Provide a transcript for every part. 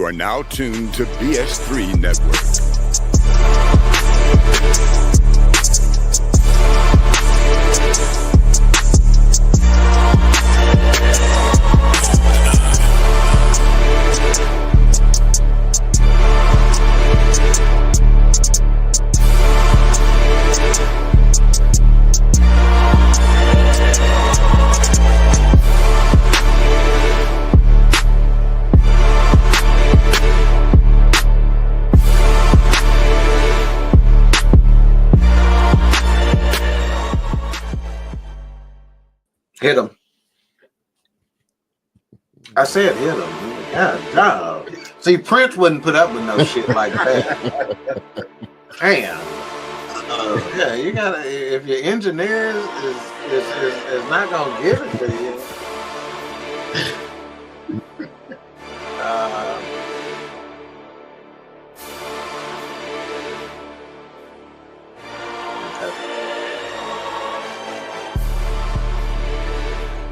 are now tuned to BS3 Network. Hit him. I said hit him. God, dog. See, Prince wouldn't put up with no shit like that. Damn. Yeah, you gotta. If your engineer is not gonna give it to you.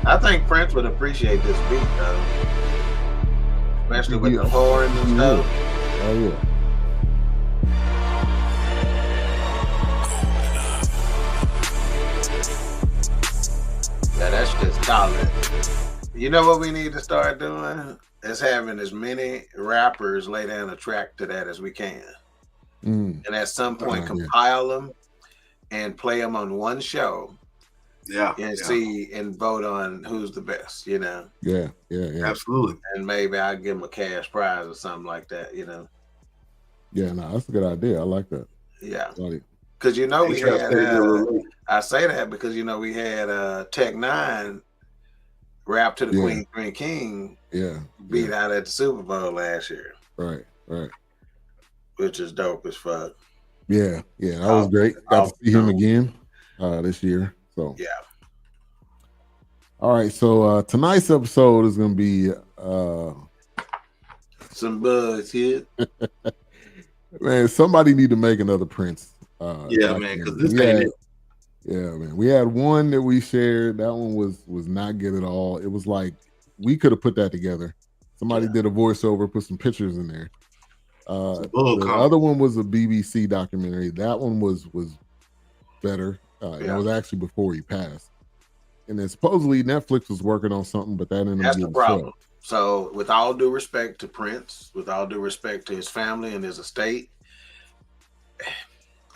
I think Prince would appreciate this beat, though. Especially with the horns and stuff. Oh, yeah. Yeah, that's just solid. You know what we need to start doing? Is having as many rappers lay down a track to that as we can. And at some point compile them and play them on one show. And see and vote on who's the best, you know. Yeah. Absolutely. And maybe I'll give them a cash prize or something like that, you know. Yeah, no, that's a good idea. I like that. Yeah. Because you know we had I say that because you know we had Tech Nine rap to the Queen King beat out at the Super Bowl last year. Right. Which is dope as fuck. Yeah, that was great. Got to see him again this year. So yeah. All right, so tonight's episode is gonna be some bullshit. Man, somebody need to make another Prince. Man, because this ain't it. Yeah, man. We had one that we shared. That one was not good at all. It was like we could have put that together. Somebody did a voiceover, put some pictures in there. The other one was a BBC documentary. That one was better. It was actually before he passed. And then supposedly Netflix was working on something, but that ended up getting the problem. So with all due respect to Prince, with all due respect to his family and his estate,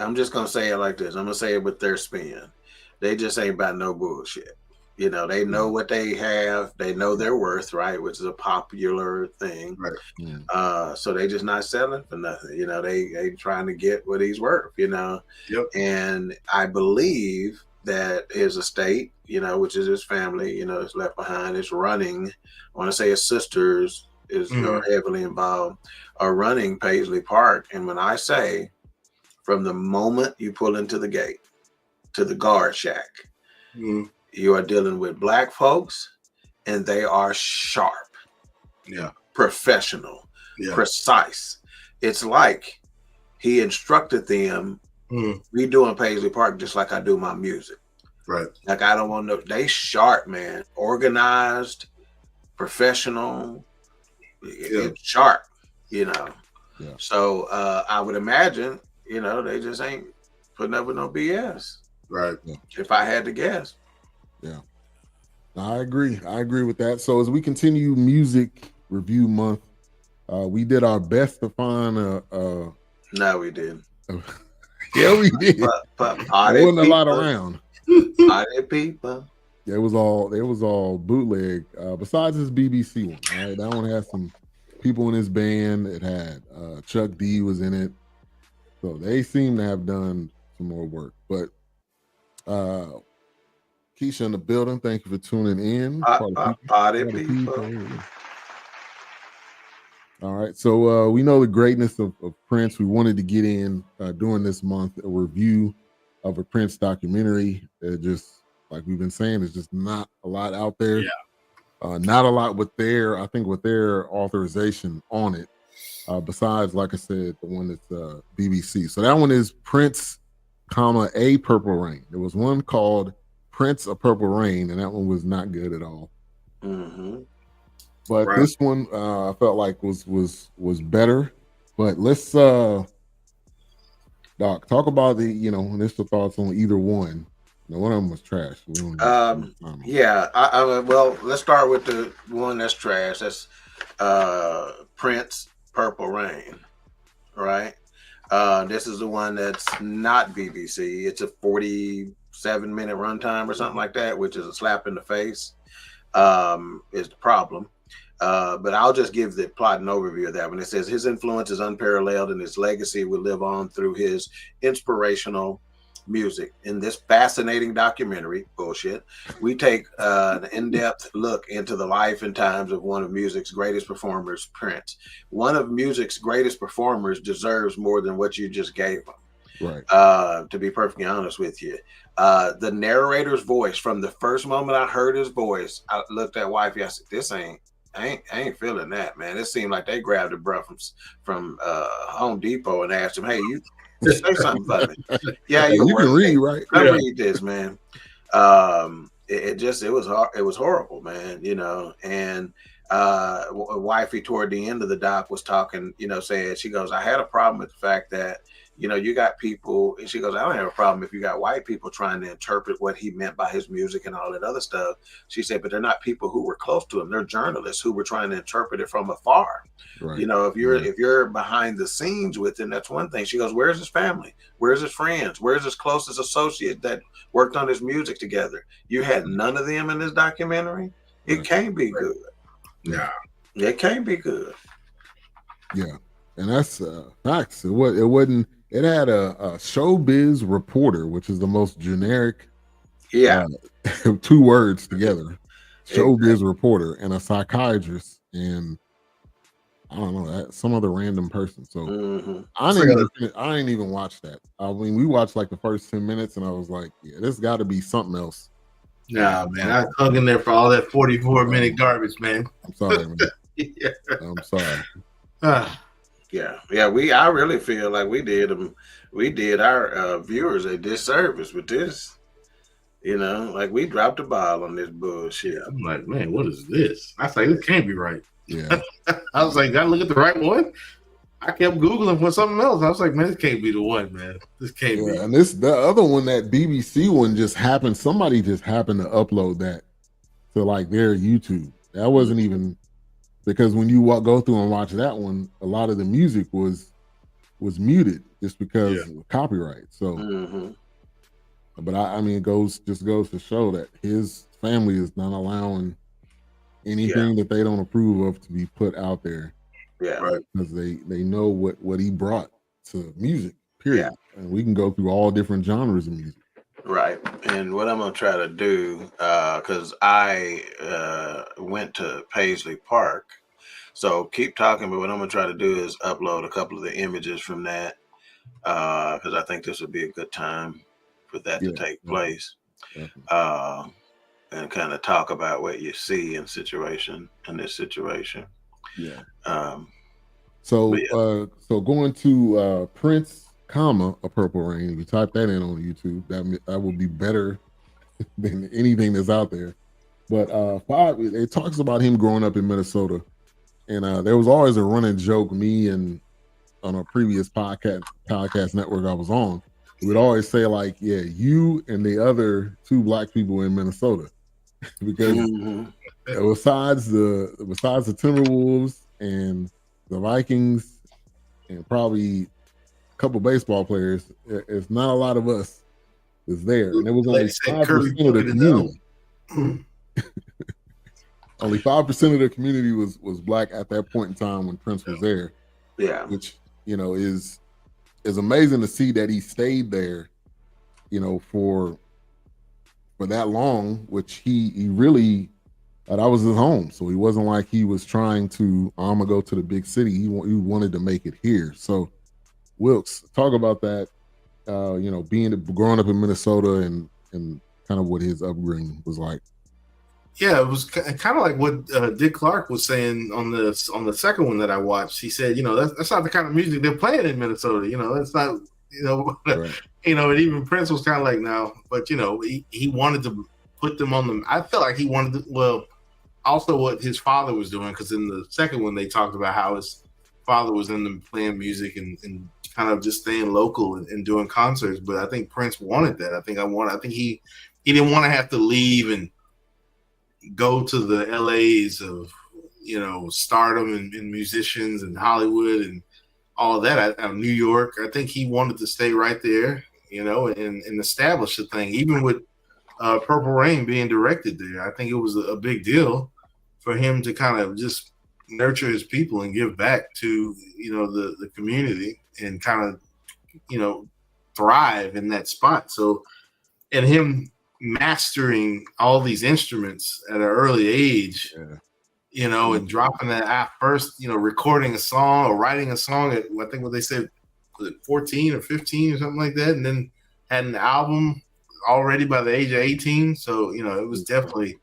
I'm just going to say it like this. I'm going to say it with their spin. They just ain't about no bullshit. You know, they know what they have. They know their worth, right? Which is a popular thing. Right. So they just not selling for nothing. You know, they trying to get what he's worth, you know. Yep. And I believe that his estate, you know, which is his family, you know, is left behind, is running. I want to say his sisters is are heavily involved, are running Paisley Park. And when I say from the moment you pull into the gate to the guard shack, you are dealing with Black folks, and they are sharp, professional, precise. It's like he instructed them. We doing Paisley Park just like I do my music. Right. Like I don't want to know. They sharp, man. Organized, professional. It's sharp, you know. Yeah. So I would imagine, you know, they just ain't putting up with no BS. Right. If I had to guess. Yeah. I agree with that. So as we continue Music Review Month, we did our best to find No, we didn't. Yeah, we did. But there wasn't a lot around. Party people. It was all bootleg. Besides this BBC one, right? That one had some people in his band. It had Chuck D was in it, so they seem to have done some more work. But Keisha in the building, thank you for tuning in. Party people. All right, so we know the greatness of Prince. We wanted to get in during this month a review of a Prince documentary. Just like we've been saying, there's just not a lot out there. Yeah. Not a lot with their authorization on it. Besides, like I said, the one that's BBC. So that one is Prince, A Purple Rain. There was one called Prince, A Purple Rain, and that one was not good at all. But this one I felt like was better. But let's Doc, talk about the, initial thoughts on either one. One of them was trash. Well, let's start with the one that's trash. That's Prince, Purple Rain, right? This is the one that's not BBC. It's a 47-minute runtime or something like that, which is a slap in the face. Is the problem. But I'll just give the plot and overview of that one. It says his influence is unparalleled and his legacy will live on through his inspirational music. In this fascinating documentary, we take an in-depth look into the life and times of one of music's greatest performers, Prince. One of music's greatest performers deserves more than what you just gave him. Right. To be perfectly honest with you, the narrator's voice, from the first moment I heard his voice, I looked at wifey. I said, "This I ain't feeling that, man." It seemed like they grabbed a bruh from Home Depot and asked him, "Hey, you say something for me." Yeah, you can read, right? I read this, man. It was horrible, man. And wifey toward the end of the doc was talking, saying, she goes, "I had a problem with the fact that you got people," and she goes, "I don't have a problem if you got white people trying to interpret what he meant by his music and all that other stuff." She said, "But they're not people who were close to him. They're journalists who were trying to interpret it from afar." Right. If you're behind the scenes with him, that's one thing. She goes, "Where's his family? Where's his friends? Where's his closest associate that worked on his music together? You had none of them in this documentary. It can't be good." Yeah, it can't be good. Yeah, and that's facts. It wasn't. It had a showbiz reporter, which is the most generic. Yeah, 2 words together. Showbiz reporter and a psychiatrist, and I don't know, some other random person. So I didn't even watch that. I mean, we watched like the first 10 minutes, and I was like, "Yeah, this got to be something else." Nah, man, I hung in there for all that 44-minute garbage, man. I'm sorry, man. Yeah. I'm sorry. I really feel like we did our viewers a disservice with this. Like we dropped the ball on this bullshit. I'm like, man, what is this? I was like, this can't be right. Yeah. I was like, gotta look at the right one. I kept Googling for something else. I was like, man, this can't be the one, man. This can't be. And the other one, that BBC one, just happened. Somebody just happened to upload that to like their YouTube. That wasn't even, because when you go through and watch that one, a lot of the music was muted just because of copyright. So, but I mean, it goes to show that his family is not allowing anything that they don't approve of to be put out there. Yeah, right. Because they know what he brought to music. Period. Yeah. And we can go through all different genres of music. Right. And what I'm gonna try to do, because I went to Paisley Park, so keep talking. But what I'm gonna try to do is upload a couple of the images from that, because I think this would be a good time for that to take place, and kind of talk about what you see in this situation. Yeah. So going to Prince, a Purple Rain. If you type that in on YouTube, that would be better than anything that's out there. But it talks about him growing up in Minnesota, and there was always a running joke. Me and on a previous podcast network I was on, we would always say like, "Yeah, you and the other 2 black people in Minnesota," because besides the Timberwolves and the Vikings and probably a couple baseball players, it's not a lot of us is there. And it was only 5% of the community. Only 5% of the community was black at that point in time when Prince was there. Yeah. Which, is amazing to see that he stayed there, for that long, which he really, that was his home. So he wasn't like he was trying to, I'm gonna go to the big city. He wanted to make it here. So Wilkes, talk about that, growing up in Minnesota and kind of what his upbringing was like. Yeah, it was kind of like what Dick Clark was saying on the second one that I watched. He said, that's not the kind of music they're playing in Minnesota. That's not, right. And even Prince was kind of like, no, but he wanted to put them on them. I felt like he wanted to. Well, also what his father was doing, because in the second one they talked about how his father was into playing music and kind of just staying local and doing concerts. But I think Prince wanted that. I think he didn't want to have to leave and go to the LAs of stardom and musicians and Hollywood and all of that out of New York. I think he wanted to stay right there, and establish the thing. Even with Purple Rain being directed there, I think it was a big deal for him to kind of just nurture his people and give back to the community and kind of thrive in that spot. So, and him mastering all these instruments at an early age, and dropping that at first, recording a song or writing a song at, I think what they said, was it 14 or 15 or something like that, and then had an album already by the age of 18. So it was definitely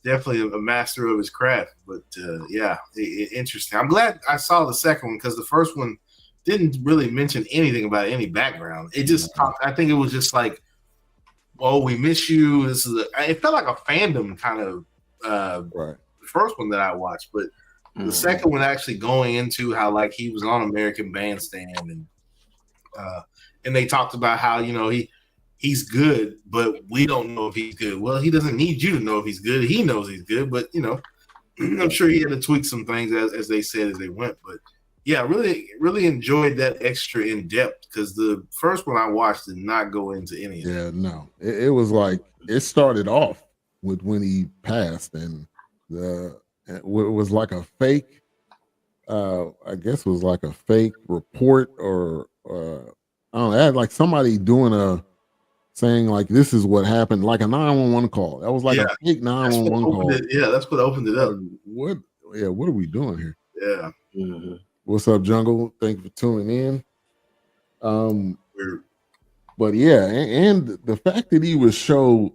a master of his craft. But interesting. I'm glad I saw the second one, because the first one didn't really mention anything about any background. It just I think it was just like, "Oh, we miss you." It felt like a fandom kind of right. The first one that I watched, but the second one actually going into how like he was on American Bandstand and they talked about how he's good, but we don't know if he's good. Well, he doesn't need you to know if he's good. He knows he's good, but I'm sure he had to tweak some things as they said as they went. But yeah, really, really enjoyed that extra in depth, because the first one I watched did not go into any of that. Yeah, no. It was like, it started off with when he passed, and it was like a fake, I guess it was like a fake report, or I don't know, it had like somebody saying like, this is what happened, like a 911 call. That was like a fake 911 call. That's what opened it up. What are we doing here? Yeah. Mm-hmm. What's up, Jungle? Thank you for tuning in. But yeah, and the fact that he was so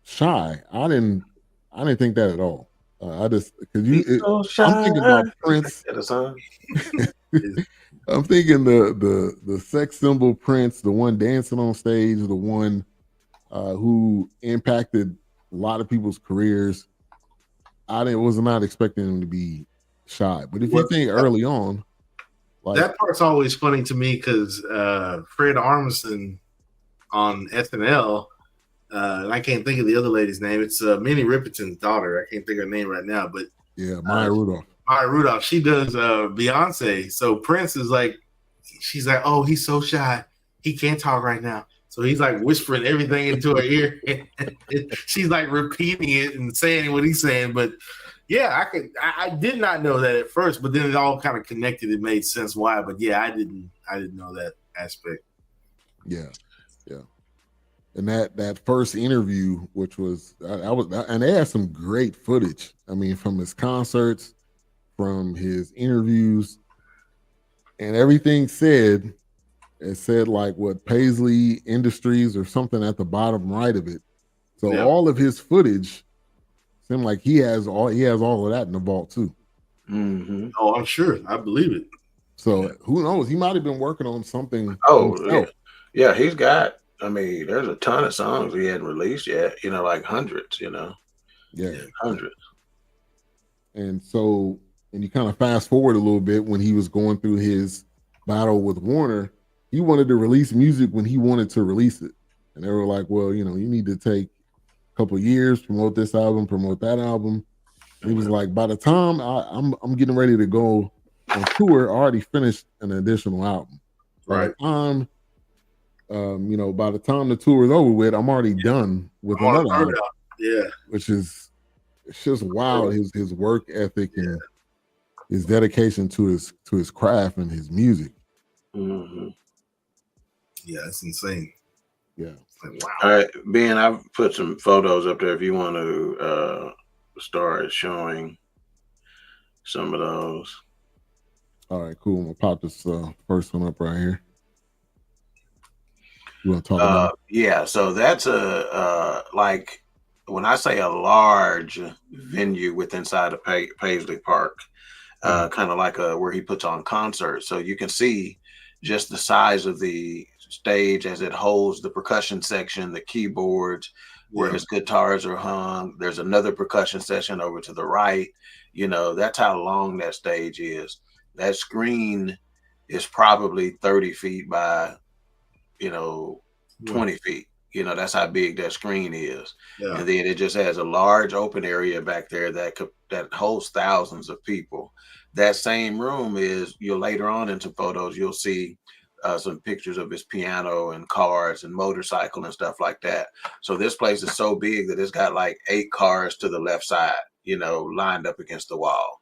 shy, I didn't think that at all. I just, because I'm thinking about Prince. I'm thinking the sex symbol Prince, the one dancing on stage, the one who impacted a lot of people's careers. I was not expecting him to be shy. But if you think early on, like, that part's always funny to me, because Fred Armisen on SNL, and I can't think of the other lady's name. It's Minnie Riperton's daughter. I can't think of her name right now, but yeah, Maya Rudolph. Maya Rudolph. She does Beyonce. So Prince is like, she's like, "Oh, he's so shy. He can't talk right now." So he's like whispering everything into her ear. She's like repeating it and saying what he's saying. But yeah, I did not know that at first, but then it all kind of connected. It made sense why. But yeah, I didn't know that aspect. Yeah. And that first interview, which was, and they had some great footage. I mean, from his concerts, from his interviews, and everything said, it said like what, Paisley Industries or something at the bottom right of it. So all of his footage seemed like he has all of that in the vault too. Mm-hmm. Oh, I'm sure. I believe it. So who knows? He might have been working on something. Oh, yeah. He's got. I mean, there's a ton of songs he hadn't released yet. Like hundreds. Yeah, hundreds. And so, and you kind of fast forward a little bit when he was going through his battle with Warner. He wanted to release music when he wanted to release it, and they were like, "Well, you need to take a couple of years, promote this album, promote that album." And he was like, "By the time I'm getting ready to go on tour, I already finished an additional album. By the time, by the time the tour is over with, I'm already done with another album." Yeah, which is, it's just wild, his work ethic and his dedication to his craft and his music. Mm-hmm. Yeah, it's insane. Yeah. Like, wow. All right, Ben, I've put some photos up there if you want to start showing some of those. All right, cool. I'm gonna pop this first one up right here. You want to talk about? Yeah, so that's a like, when I say a large venue inside of Paisley Park, kind of like where he puts on concerts. So you can see just the size of the stage as it holds the percussion section, the keyboards, where his guitars are hung. There's another percussion session over to the right. That's how long that stage is. That screen is probably 30 feet by, 20 feet. That's how big that screen is. Yeah. And then it just has a large open area back there that holds thousands of people. That same room you'll later on into photos, you'll see some pictures of his piano and cars and motorcycle and stuff like that. So this place is so big that it's got like 8 cars to the left side, lined up against the wall.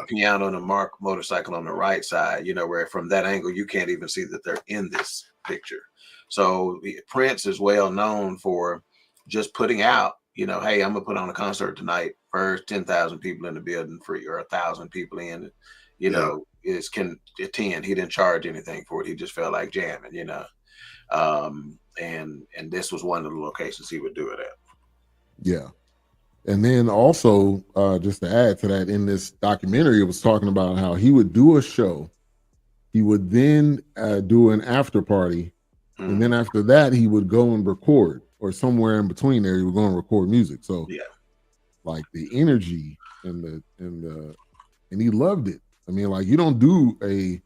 Piano and a motorcycle on the right side, where from that angle, you can't even see that they're in this picture. So Prince is well known for just putting out, hey, I'm gonna put on a concert tonight. First 10,000 people in the building free, or 1,000 people in. Can attend. He didn't charge anything for it. He just felt like jamming, and this was one of the locations he would do it at. Yeah. And then also, just to add to that, in this documentary, it was talking about how he would do a show. He would then do an after party. And then after that, he would go and record, or somewhere in between there, he would go and record music. So like the energy and he loved it. I mean, like you don't do an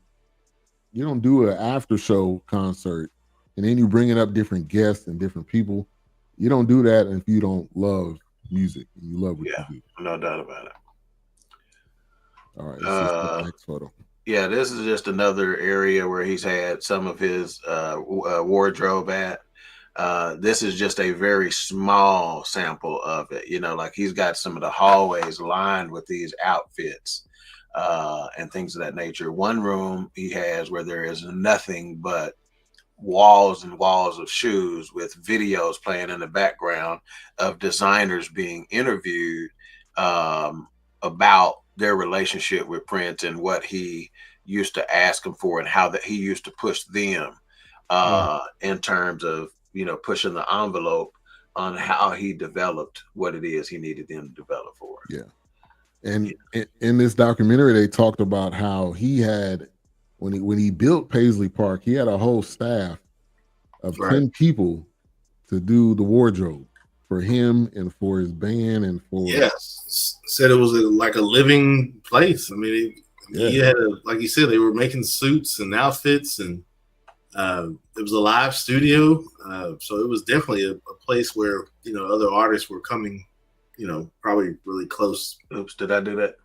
after show concert and then you bringing up different guests and different people. You don't do that if you don't love music and you love what you do. No doubt about it. All right, let's just the next photo. Yeah, this is just another area where he's had some of his wardrobe at. This is just a very small sample of it. Like he's got some of the hallways lined with these outfits and things of that nature. One room he has where there is nothing but walls and walls of shoes with videos playing in the background of designers being interviewed about their relationship with Prince and what he used to ask him for and how that he used to push them in terms of, pushing the envelope on how he developed what it is he needed them to develop for. Yeah. And in this documentary, they talked about how he had, when he built Paisley Park, he had a whole staff of 10 people to do the wardrobe for him and for his band and for said it was like a living place. I mean, he had like you said, they were making suits and outfits, and it was a live studio, so it was definitely a place where other artists were coming, probably really close. Oops, did I do that?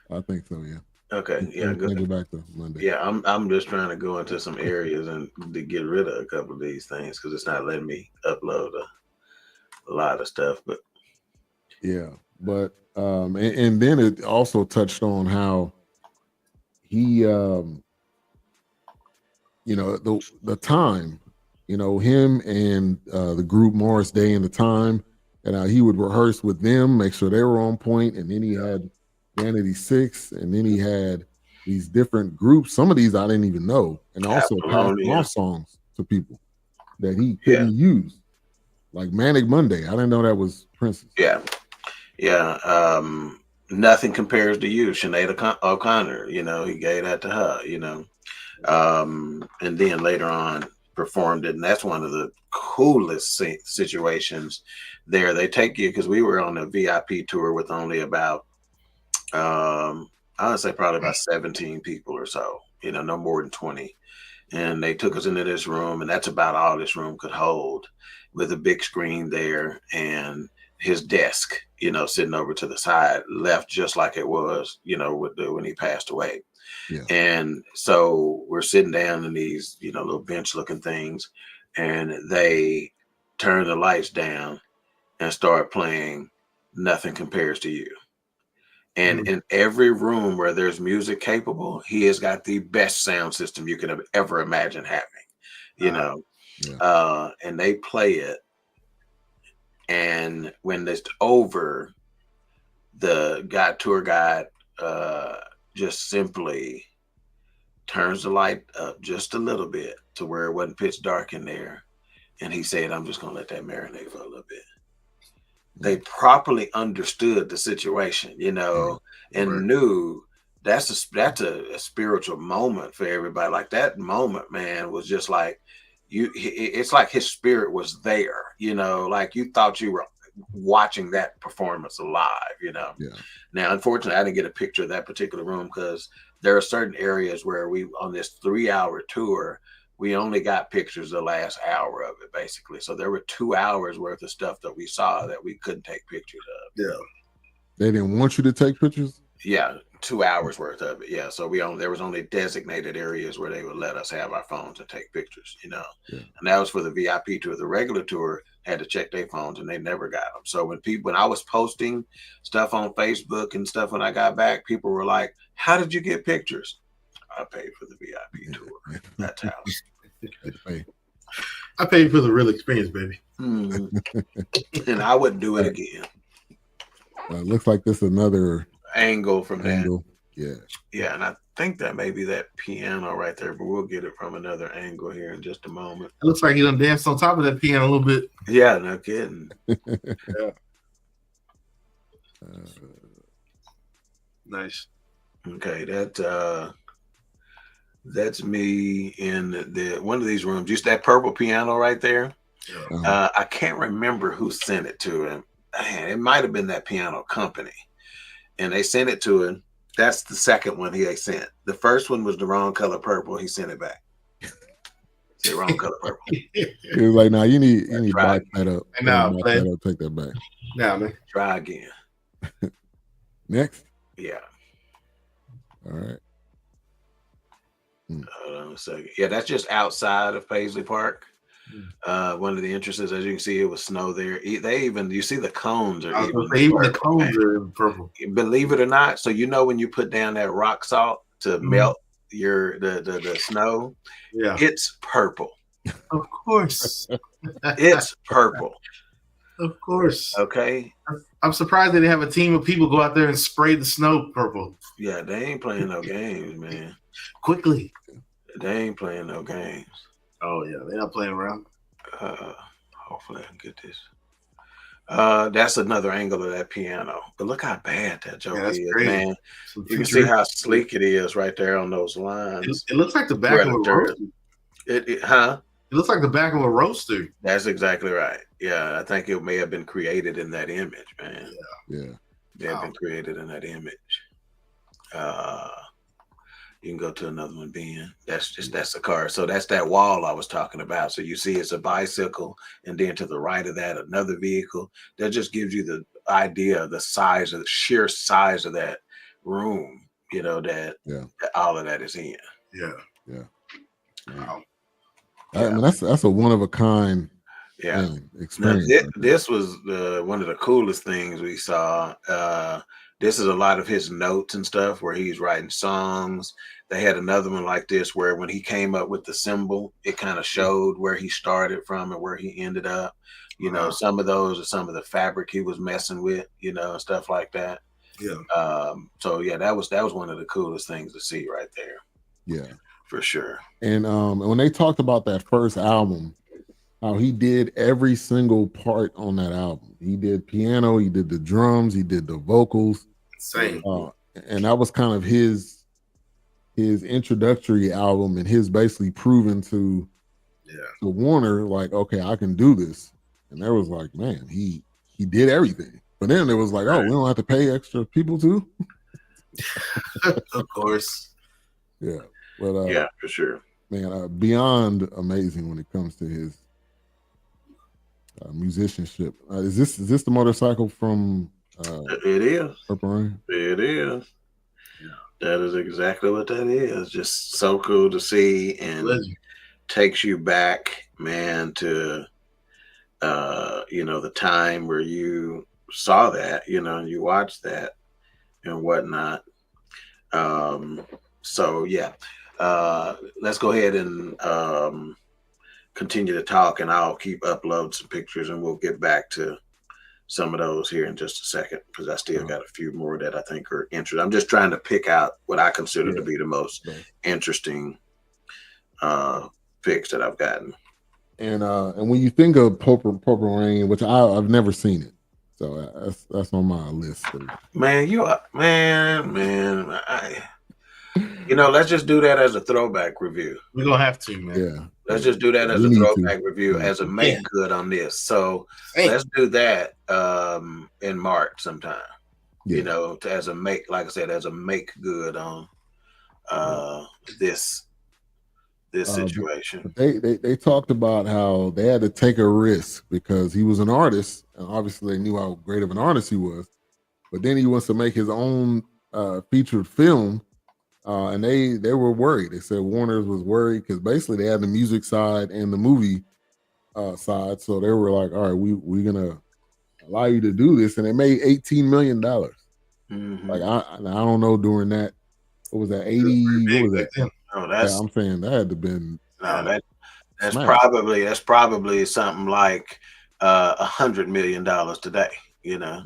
I think so, yeah. Okay, yeah, good. Go back to Monday. Yeah, I'm just trying to go into some areas and to get rid of a couple of these things because it's not letting me upload a lot of stuff. But and then it also touched on how he, the time, him and the group Morris Day and the Time, and he would rehearse with them, make sure they were on point, and then he had Vanity 6, and then he had these different groups. Some of these I didn't even know, and also passed off songs to people that he couldn't use, like Manic Monday. I didn't know that was Prince's. Nothing compares to you, Sinead O'Connor. He gave that to her. And then later on performed it, and that's one of the coolest situations there. They take you, because we were on a VIP tour with only about I would say probably about 17 people or so, no more than 20. And they took us into this room, and that's about all this room could hold, with a big screen there and his desk, sitting over to the side, left just like it was, when he passed away. Yeah. And so we're sitting down in these, little bench looking things, and they turn the lights down and start playing Nothing Compares to You. And in every room where there's music capable, he has got the best sound system you could have ever imagined having, and they play it. And when it's over, the tour guide just simply turns the light up just a little bit to where it wasn't pitch dark in there. And he said, I'm just going to let that marinate for a little bit. They properly understood the situation, and knew that's a spiritual moment for everybody. Like that moment, man, was just like, it's like his spirit was there, like you thought you were watching that performance live, Yeah. Now, unfortunately, I didn't get a picture of that particular room because there are certain areas where we, on this 3-hour tour, we only got pictures the last hour of it, basically. So there were 2 hours worth of stuff that we saw that we couldn't take pictures of. Yeah. They didn't want you to take pictures? Yeah, 2 hours worth of it. Yeah. So there was only designated areas where they would let us have our phones and take pictures, Yeah. And that was for the VIP tour. The regular tour had to check their phones and they never got them. So when I was posting stuff on Facebook and stuff when I got back, people were like, "How did you get pictures?" I paid for the VIP tour. That's how. I paid for the real experience, baby. And I wouldn't do it again. It looks like this another angle from angle. That. Yeah, and I think that may be that piano right there, but we'll get it from another angle here in just a moment. It looks like he done danced on top of that piano a little bit. Yeah, no kidding. Yeah. Nice. Okay, that's me in the one of these rooms. Just that purple piano right there. Yeah. I can't remember who sent it to him. Man, it might have been that piano company, and they sent it to him. That's the second one they sent. The first one was the wrong color purple. He sent it back. It's the wrong color purple. He was like, "Nah, you need to back that up. Take that back. Nah, man. Try again." Next. Yeah. All right. Hold on a second. Yeah, that's just outside of Paisley Park. One of the entrances, as you can see, it was snow there. You see the cones are even the cones are purple. Believe it or not. So when you put down that rock salt to melt the snow, yeah, it's purple. Of course. It's purple. Of course. Okay. I'm surprised they didn't have a team of people go out there and spray the snow purple. Yeah, they ain't playing no games, man. Quickly. They ain't playing no games. Oh yeah, they're not playing around. Hopefully I can get this. That's another angle of that piano. But look how bad that joke is, crazy. Man. You can see how sleek it is right there on those lines. It looks like the back of a roaster. It looks like the back of a roaster. That's exactly right. Yeah, I think it may have been created in that image, man. Yeah. They have been created in that image. You can go to another one, Ben. That's the car. So that's that wall I was talking about. So you see it's a bicycle, and then to the right of that, another vehicle. That just gives you the idea of the sheer size of that room, that all of that is in. Yeah. Wow. I mean, that's a one of a kind experience. Now, this was one of the coolest things we saw. This is a lot of his notes and stuff where he's writing songs. They had another one like this where when he came up with the symbol, it kind of showed where he started from and where he ended up. Some of those are some of the fabric he was messing with, and stuff like that. Yeah. So yeah, that was one of the coolest things to see right there. Yeah. For sure. And when they talked about that first album, how he did every single part on that album. He did piano, he did the drums, he did the vocals. Same. And that was kind of his introductory album, and his basically proving to Warner, like, okay, I can do this. And there was like, man, he did everything. But then it was like, oh, we don't have to pay extra people too. Of course. Yeah. But yeah, for sure. Man, beyond amazing when it comes to his musicianship. Is this the motorcycle from It is. Purple Rain? It is. Yeah. That is exactly what that is. Just so cool to see, and takes you back, man, to the time where you saw that, and you watched that and whatnot. So yeah. Let's go ahead and continue to talk, and I'll keep uploading some pictures, and we'll get back to some of those here in just a second, because I still got a few more that I think are interesting. I'm just trying to pick out what I consider to be the most interesting pics that I've gotten. And when you think of Purple Rain, which I've never seen it, so that's on my list. Let's just do that as a throwback review. We're gonna have to, man. Yeah. Let's just do that as a throwback review, as a make good on this. So let's do that in March sometime. Yeah. As a make, like I said, as a make good on this situation. They talked about how they had to take a risk because he was an artist, and obviously they knew how great of an artist he was. But then he wants to make his own featured film, and they were worried. They said Warner was worried because basically they had the music side and the movie side, so they were like, "All right, we're gonna allow you to do this," and they made $18 million. Mm-hmm. Like I don't know during that. What was that? 80? What was that? Oh, I'm saying that had to been. No, that's probably something like $100 million today. Yeah.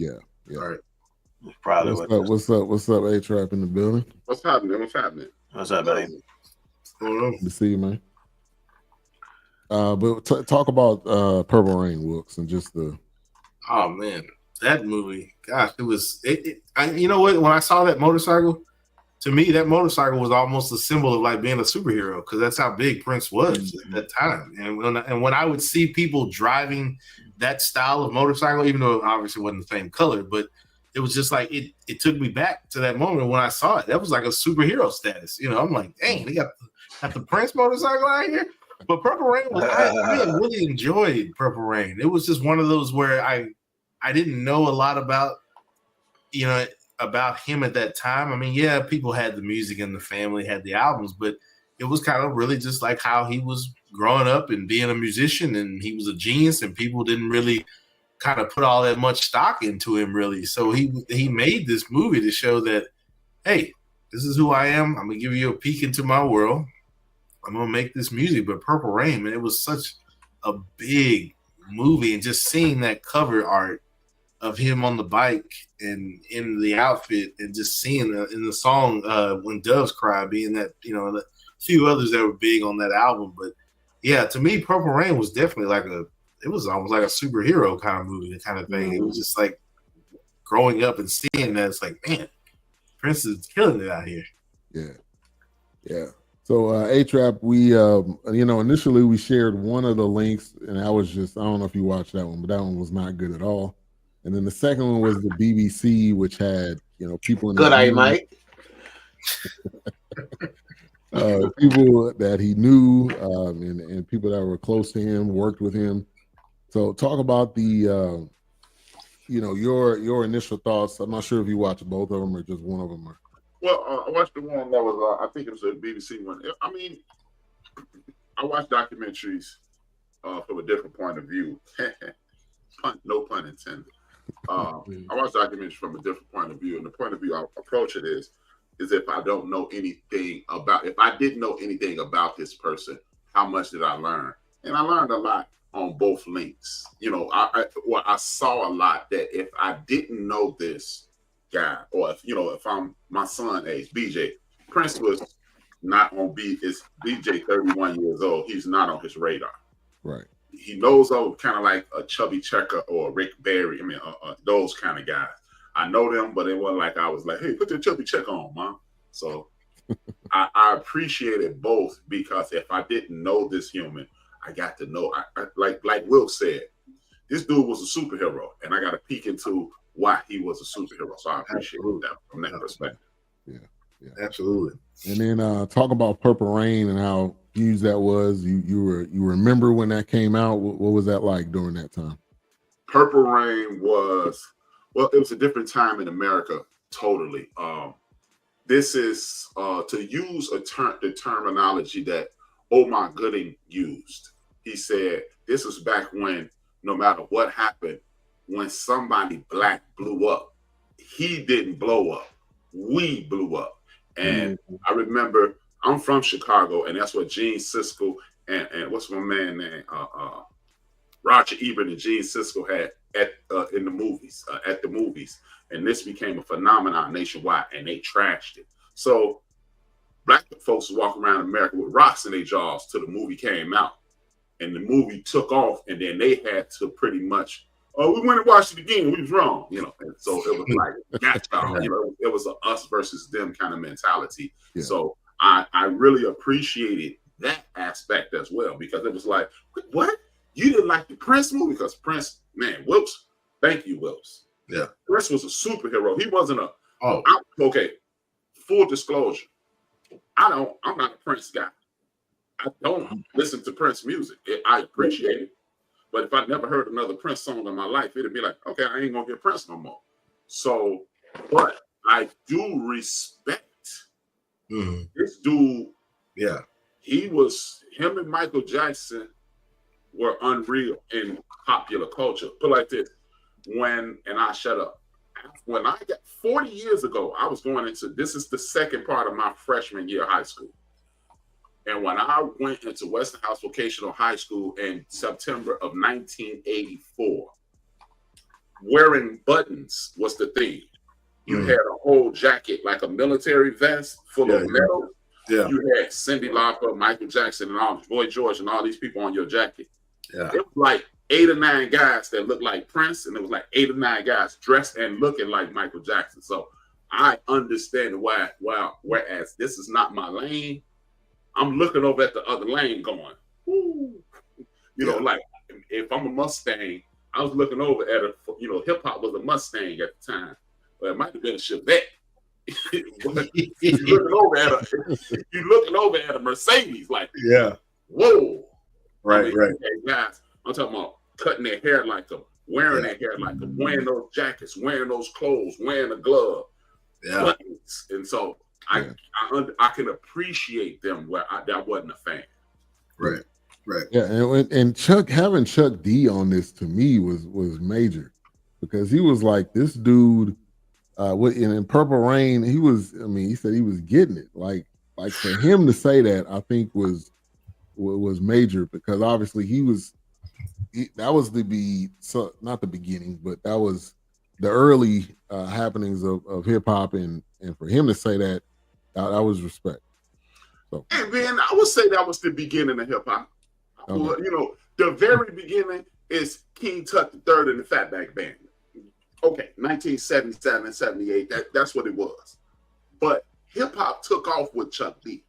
All right. Probably what's up, A-Trap in the building? What's happening? What's up, man? Good to see you, man. But talk about Purple Rain, Wilkes, and just the. Oh man, that movie! Gosh, it was. You know what? When I saw that motorcycle, to me, that motorcycle was almost a symbol of like being a superhero because that's how big Prince was at that time. And when I would see people driving that style of motorcycle, even though it obviously wasn't the same color, but it was just like it took me back to that moment when I saw it. That was like a superhero status. I'm like, dang, they got the Prince motorcycle out here. But Purple Rain, I really enjoyed Purple Rain. It was just one of those where I didn't know a lot about him at that time. I mean, yeah, people had the music and the family had the albums, but it was kind of really just like how he was growing up and being a musician, and he was a genius, and people didn't really kind of put all that much stock into him, really. So he made this movie to show that, hey, this is who I am. I'm gonna give you a peek into my world. I'm gonna make this music. But Purple Rain, man, it was such a big movie, and just seeing that cover art of him on the bike and in the outfit, and just seeing in the song When Doves Cry being that, the few others that were big on that album. But yeah, to me, Purple Rain was definitely it was almost like a superhero kind of movie, kind of thing. It was just like growing up and seeing that, it's like, man, Prince is killing it out here. Yeah. So A-Trap, we initially we shared one of the links, and I don't know if you watched that one, but that one was not good at all. And then the second one was the BBC, which had people in good eye, Mike. People that he knew, and people that were close to him, worked with him. So talk about the your initial thoughts. I'm not sure if you watched both of them or just one of them. Well, I watched the one that was, I think it was a BBC one. I mean, I watch documentaries from a different point of view. No pun intended. I watch documentaries from a different point of view, and the point of view I approach it is if I don't know anything if I didn't know anything about this person, how much did I learn? And I learned a lot on both links. I saw a lot that if I didn't know this guy, or if I'm my son age, BJ, Prince was not on is BJ 31 years old. He's not on his radar. Right. He knows of kind of like a Chubby Checker or Rick Barry. I mean, those kind of guys. I know them, but it wasn't like I was like, hey, put the Chubby Checker on, Mom. So I appreciated both, because if I didn't know this human, I got to know. Like Will said, this dude was a superhero, and I got to peek into why he was a superhero. So I appreciate that from that perspective. Yeah, absolutely. And then talk about Purple Rain and how huge that was. You remember when that came out? What was that like during that time? Purple Rain was, it was a different time in America. Totally. This is to use the terminology that Omar Gooding used. He said this was back when no matter what happened, when somebody black blew up, he didn't blow up. We blew up. And I remember, I'm from Chicago, and that's what Gene Siskel and what's my man name? Roger Ebert and Gene Siskel had in the movies, at the movies. And this became a phenomenon nationwide, and they trashed it. So black folks walking around America with rocks in their jaws till the movie came out. And the movie took off, and then they had to pretty much, we went and watched it again, we was wrong, And so it was like, gotcha, it was a us versus them kind of mentality. Yeah. So I really appreciated that aspect as well, because it was like, what? You didn't like the Prince movie? Because Prince, man, Whoops, thank you, Whoops. Yeah. Prince was a superhero. He wasn't a, oh, okay, full disclosure. I'm not a Prince guy. I don't listen to Prince music. I appreciate it. But if I never heard another Prince song in my life, it'd be like, okay, I ain't gonna hear Prince no more. So, but I do respect this dude. Yeah. Him and Michael Jackson were unreal in popular culture. Put it like this, and I shut up. When I got 40 years ago, I was going into, this is the second part of my freshman year of high school. And when I went into Western House Vocational High School in September of 1984, wearing buttons was the thing. You had a whole jacket, like a military vest full of metal. Yeah. You had Cyndi Lauper, Michael Jackson, and all Boy George, and all these people on your jacket. Yeah. It was like 8 or 9 guys that looked like Prince, and it was like 8 or 9 guys dressed and looking like Michael Jackson. So I understand why. Whereas this is not my lane, I'm looking over at the other lane going, woo. You know, like if I'm a Mustang, I was looking over at hip hop was a Mustang at the time. Well, it might have been a Chevette. You're looking over at a Mercedes, like, whoa. Right. Hey, guys, I'm talking about cutting their hair like them, wearing their hair like them, wearing those jackets, wearing those clothes, wearing a glove. Yeah. Buttons. And so I can appreciate them where I wasn't a fan. Right. Yeah, and having Chuck D on this to me was major, because he was like, this dude in Purple Rain, he said he was getting it. Like for him to say that, I think was major, because obviously that was not the beginning, but that was the early happenings of hip hop, and for him to say that was respect. So, and then I would say that was the beginning of hip hop. Okay. Well, the very beginning is King Tut III and the Fatback Band. Okay, 1977, 78, that's what it was. But hip hop took off with Chuck D.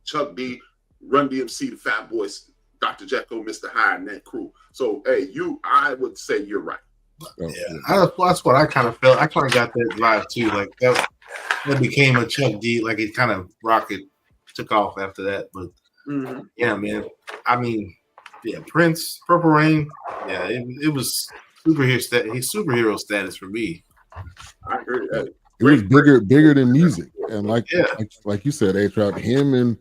Chuck D, Run DMC, the Fat Boys, Dr. Jekyll, Mr. Hyde, and that crew. So, hey, I would say you're right. That's what I kind of felt. I kind of got that vibe too. Like that became a Chuck D. Like it kind of took off after that. But yeah, man. I mean, Prince, Purple Rain. Yeah, it was superhero status for me. I agree. It was bigger than music, and like you said, A-Trap, him and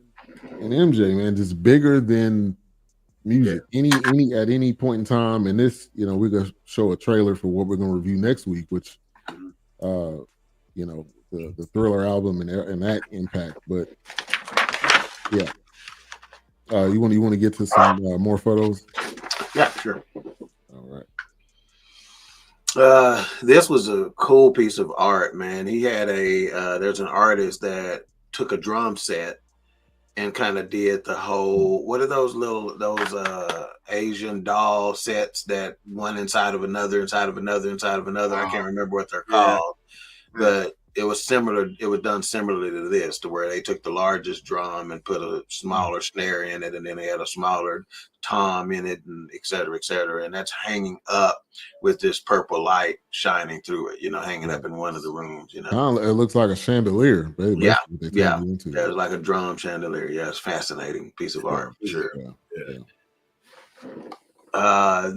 MJ, man, just bigger than music. Any at any point in time. And this, we're gonna show a trailer for what we're gonna review next week, which the Thriller album and that impact. But yeah, you want to get to some more photos? Yeah, sure. All right. This was a cool piece of art, man. He had there's an artist that took a drum set and kind of did the whole, what are those Asian doll sets that one inside of another, inside of another, inside of another. I can't remember what they're called, but it was similar. It was done similarly to this, to where they took the largest drum and put a smaller snare in it, and then they had a smaller tom in it, and et cetera, et cetera. And that's hanging up with this purple light shining through it, hanging up in one of the rooms, It looks like a chandelier. Yeah. It's like a drum chandelier. Yeah, it's a fascinating piece of art, for sure.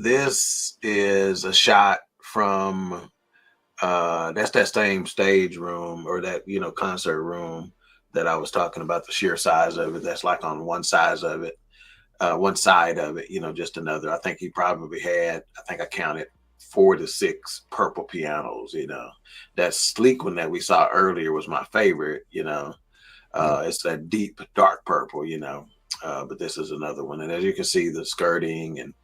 This is a shot from that's that same stage room, or that concert room that I was talking about, the sheer size of it. That's like on one side of it, just another. I think he probably had, I think I counted 4 to 6 purple pianos. That sleek one that we saw earlier was my favorite. It's that deep dark purple, but this is another one. And as you can see, the skirting, and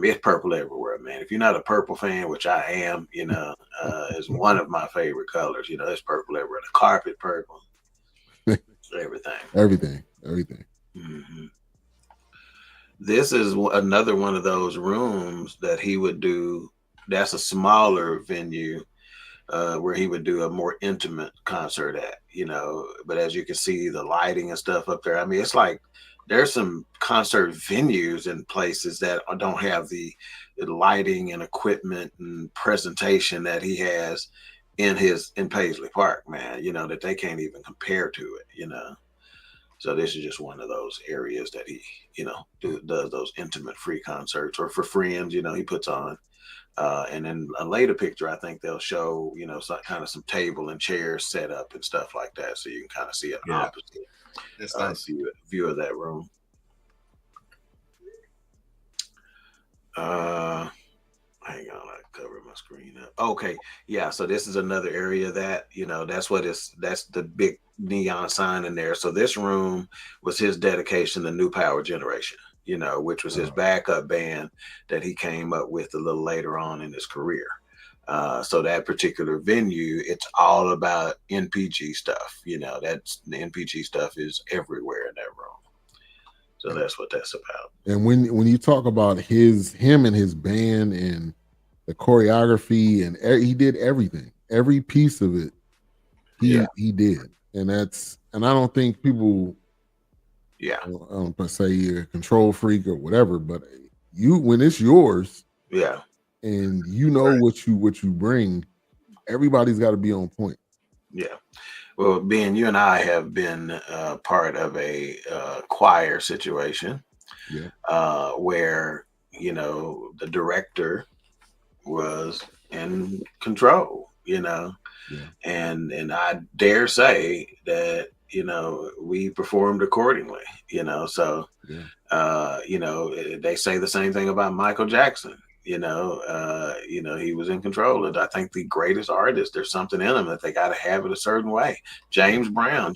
it's purple everywhere, man. If you're not a purple fan, which I am, is one of my favorite colors. It's purple everywhere. The carpet purple, everything. Mm-hmm. This is another one of those rooms that he would do. That's a smaller venue, where he would do a more intimate concert at, but as you can see the lighting and stuff up there, I mean, it's like there's some concert venues and places that don't have the lighting and equipment and presentation that he has in Paisley Park, man, that they can't even compare to it, So this is just one of those areas that he, does those intimate free concerts, or for friends, he puts on. And then a later picture, I think they'll show, some table and chairs set up and stuff like that. So you can kind of see an opposite nice. view of that room. Hang on, I covered my screen up. Okay, yeah. So this is another area that that's the big neon sign in there. So this room was his dedication to New Power Generation, which was his backup band that he came up with a little later on in his career. So that particular venue, it's all about NPG stuff. That's the NPG stuff is everywhere in that room. So that's what that's about. And when you talk about him and his band and the choreography, and he did everything, every piece of it, he did, and I don't think people, I don't say you're a control freak or whatever, but when it's yours, and what you bring, everybody's got to be on point. Yeah. Well, Ben, you and I have been part of a choir situation where, the director was in control, and I dare say that, we performed accordingly, so, they say the same thing about Michael Jackson. He was in control. And I think the greatest artists, there's something in them that they got to have it a certain way. James Brown,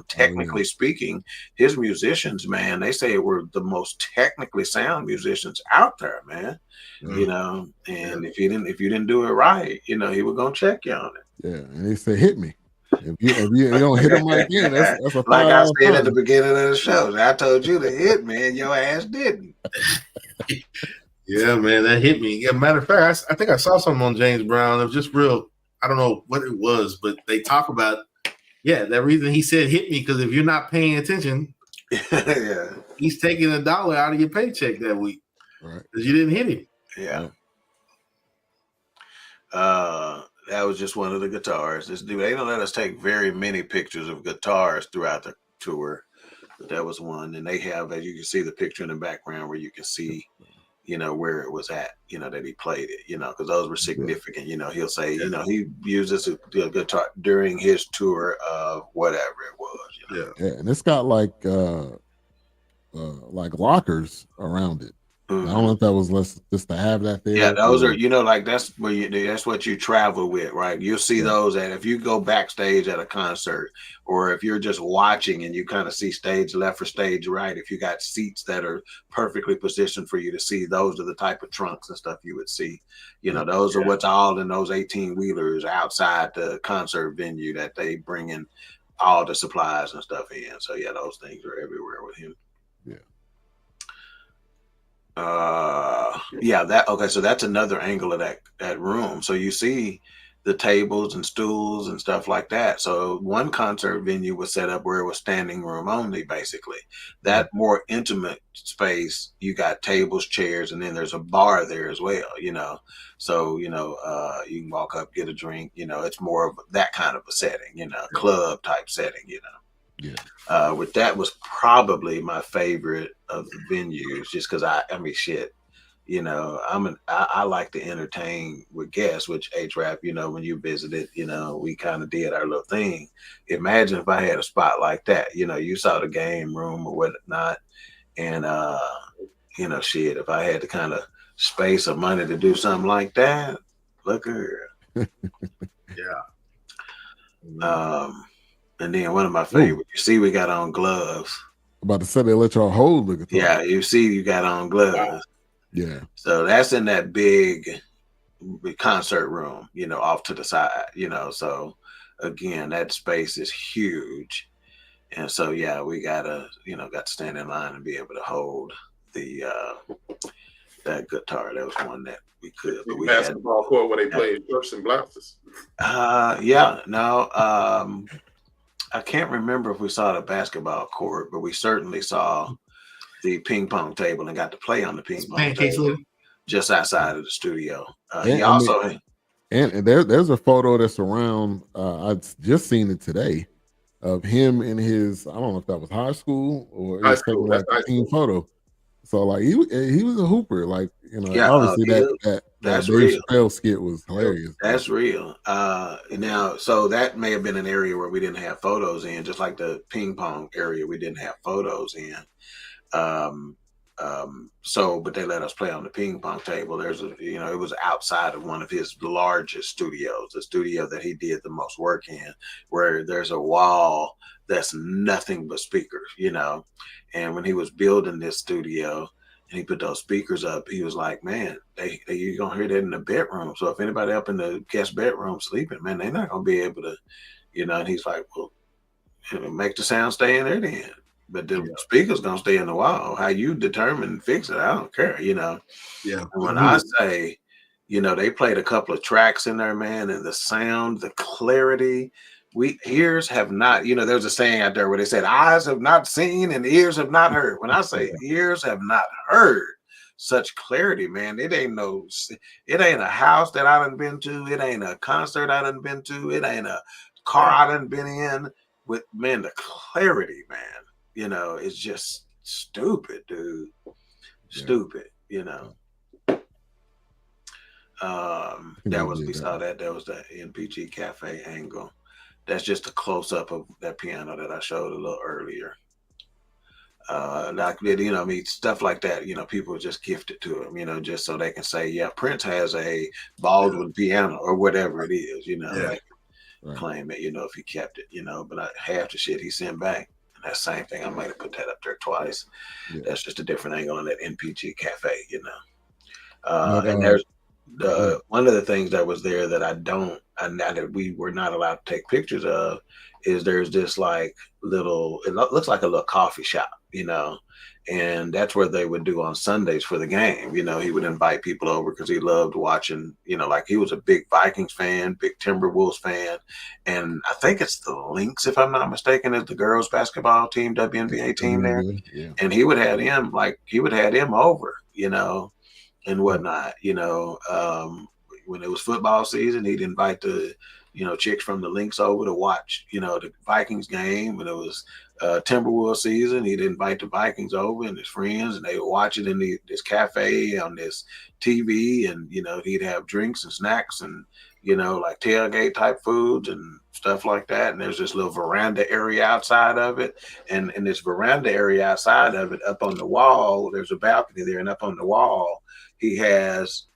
technically speaking, his musicians, man, they say were the most technically sound musicians out there, man. And if you didn't do it right, he was gonna check you on it. Yeah, and they say hit me. If you don't hit him right then, that's a like I said at the beginning of the show. I told you to hit me, and your ass didn't. Yeah, man, that hit me. Yeah, matter of fact, I think I saw something on James Brown. It was just real. I don't know what it was, but they talk about, that reason he said hit me, because if you're not paying attention, he's taking $1 out of your paycheck that week, right? Because you didn't hit him. Yeah. That was just one of the guitars. This dude, they don't let us take very many pictures of guitars throughout the tour, but that was one. And they have, as you can see, the picture in the background where you can see, where it was at, that he played it, because those were significant. He'll say, he uses a guitar during his tour of whatever it was. Yeah, and it's got like lockers around it. Mm-hmm. I don't know if that was just to have that there. Yeah, those are, that's where that's what you travel with, right? You'll see those, and if you go backstage at a concert, or if you're just watching and you kind of see stage left or stage right, if you got seats that are perfectly positioned for you to see, those are the type of trunks and stuff you would see. Those are what's all in those 18-wheelers outside the concert venue that they bring in all the supplies and stuff in. So those things are everywhere with him. So that's another angle of that room. So you see the tables and stools and stuff like that. So one concert venue was set up where it was standing room only, basically. That more intimate space, you got tables, chairs, and then there's a bar there as well, So, you can walk up, get a drink, it's more of that kind of a setting, club type setting, With that was probably my favorite of the venues, just because I like to entertain with guests, which H-Rap, when you visited, we kind of did our little thing. Imagine if I had a spot like that, you saw the game room or whatnot, and if I had to kind of space or money to do something like that, look at her. And then one of my favorites, you see, we got on gloves. About to say they let y'all hold the guitar. Yeah, you see, you got on gloves. Yeah. So that's in that big concert room, off to the side, So again, that space is huge, and so we got to stand in line and be able to hold the that guitar. That was one that we could, but we basketball court where they played shirts and blouses. Yeah, no, I can't remember if we saw the basketball court, but we certainly saw the ping pong table and got to play on the ping pong table just outside of the studio. And there's a photo that's around. I've just seen it today of him in his. I don't know if that was high school or it was taking like a team photo. So like he was a hooper. Like obviously that Dave Chappelle skit was hilarious. That's real. Now, so that may have been an area where we didn't have photos in, just like the ping pong area we didn't have photos in. But they let us play on the ping pong table. It was outside of one of his largest studios, the studio that he did the most work in, where there's a wall that's nothing but speakers, and when he was building this studio and he put those speakers up, he was like, man, you're going to hear that in the bedroom. So if anybody up in the guest bedroom sleeping, man, they're not going to be able to, and he's like, well, make the sound stay in there then. But the speaker's gonna stay in the wall. How you determine and fix it, I don't care, Yeah. And when I say, they played a couple of tracks in there, man, and the sound, the clarity, ears have not, there's a saying out there where they said eyes have not seen and ears have not heard. When I say ears have not heard such clarity, man, it ain't a house that I done been to, it ain't a concert I done been to, it ain't a car I done been in with, man, the clarity, man. It's just stupid, dude. Stupid, That was, we saw that. That was the NPG Cafe angle. That's just a close up of that piano that I showed a little earlier. Stuff like that, people just gift it to him, just so they can say, yeah, Prince has a Baldwin piano or whatever it is, they can claim it, if he kept it, but half the shit he sent back. That same thing, I might have put that up there twice. Yeah. That's just a different angle on that NPG Cafe, and there's one of the things that was there that that we were not allowed to take pictures of is there's this like it looks like a little coffee shop, and that's where they would do on Sundays for the game. He would invite people over because he loved watching, like he was a big Vikings fan, big Timberwolves fan. And I think it's the Lynx, if I'm not mistaken, is the girls basketball team, WNBA team there. Yeah. And he would have him over, and whatnot, when it was football season, he'd invite the, chicks from the Lynx over to watch, the Vikings game. When it was Timberwolves season, he'd invite the Vikings over and his friends, and they would watch it in this cafe on this TV, and he'd have drinks and snacks and like tailgate type foods and stuff like that. And there's this little veranda area outside of it, and in this veranda area outside of it, up on the wall, there's a balcony there, and up on the wall he has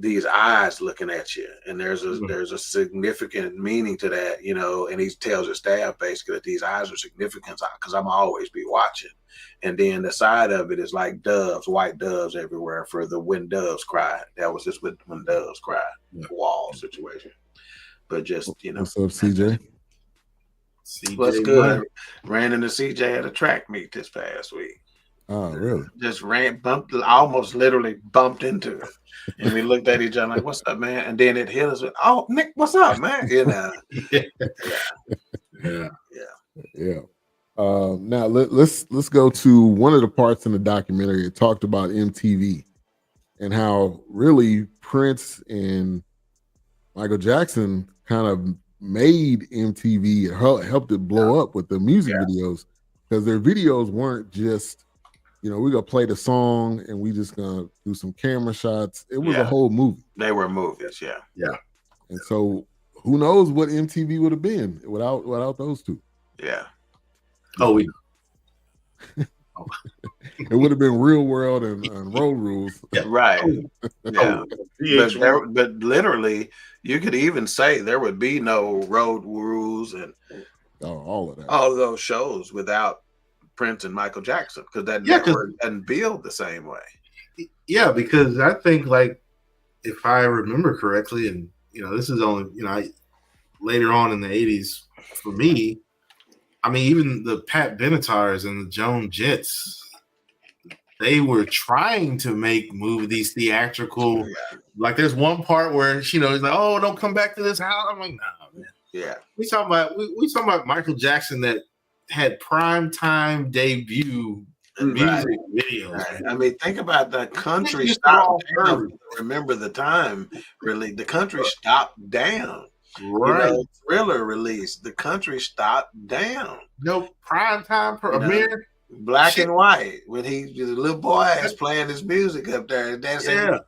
these eyes looking at you, and there's a significant meaning to that, and he tells his staff basically that these eyes are significant because I'm always be watching. And then the side of it is like doves, white doves everywhere for the when doves cry. That was just when doves cry, wall situation. But just, what's up, CJ? What's good? Ran into CJ at a track meet this past week. Oh, really? Just almost literally bumped into it. And we looked at each other like, what's up, man? And then it hit us with, oh, Nick, what's up, man? Yeah. Now let's go to one of the parts in the documentary. It talked about MTV and how really Prince and Michael Jackson kind of made MTV, helped it blow up with the music videos, because their videos weren't just, we're gonna play the song and we just gonna do some camera shots. It was a whole movie. They were movies, yeah. And so who knows what MTV would have been without those two. Yeah. Oh, it would have been Real World and Road Rules. Right. Yeah. But literally, you could even say there would be no Road Rules and all of that. All of those shows without Prince and Michael Jackson, because that network doesn't build the same way. Yeah, because I think, like, if I remember correctly, and this is only later on in the 80s for me. I mean, even the Pat Benatars and the Joan Jets, they were trying to make these theatrical. Like there's one part where he's like, "Oh, don't come back to this house." I'm like, "No, man." Yeah, we talking about Michael Jackson that had prime time debut music videos. Right. I mean, think about the country Just stopped raw down. early. Remember the time, really, the country stopped down. Right. Thriller release, the country stopped down. No prime time premiere. Black and white, when the little boy is playing his music up there, and dad said,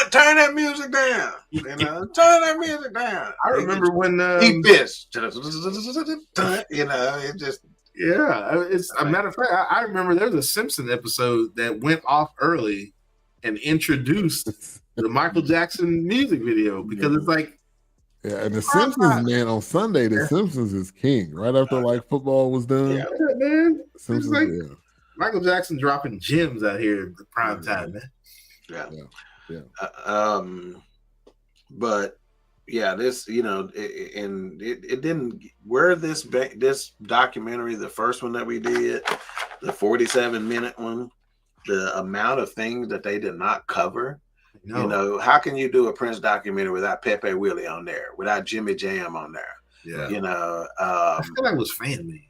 turn that music down. Turn that music down. I remember when he pissed. It just. Yeah, it's a matter of fact. I remember there was a Simpson episode that went off early and introduced the Michael Jackson music video because it's like, and the Simpsons, man, on Sunday, the Simpsons is king. Right after football was done, man, Simpsons, like Michael Jackson dropping gems out here in the prime time, man. Yeah. But. Yeah, this, and it didn't. Where this documentary, the first one that we did, the 47-minute one, the amount of things that they did not cover. No. How can you do a Prince documentary without Pepe Willie on there, without Jimmy Jam on there? Yeah, I feel like it was fan made.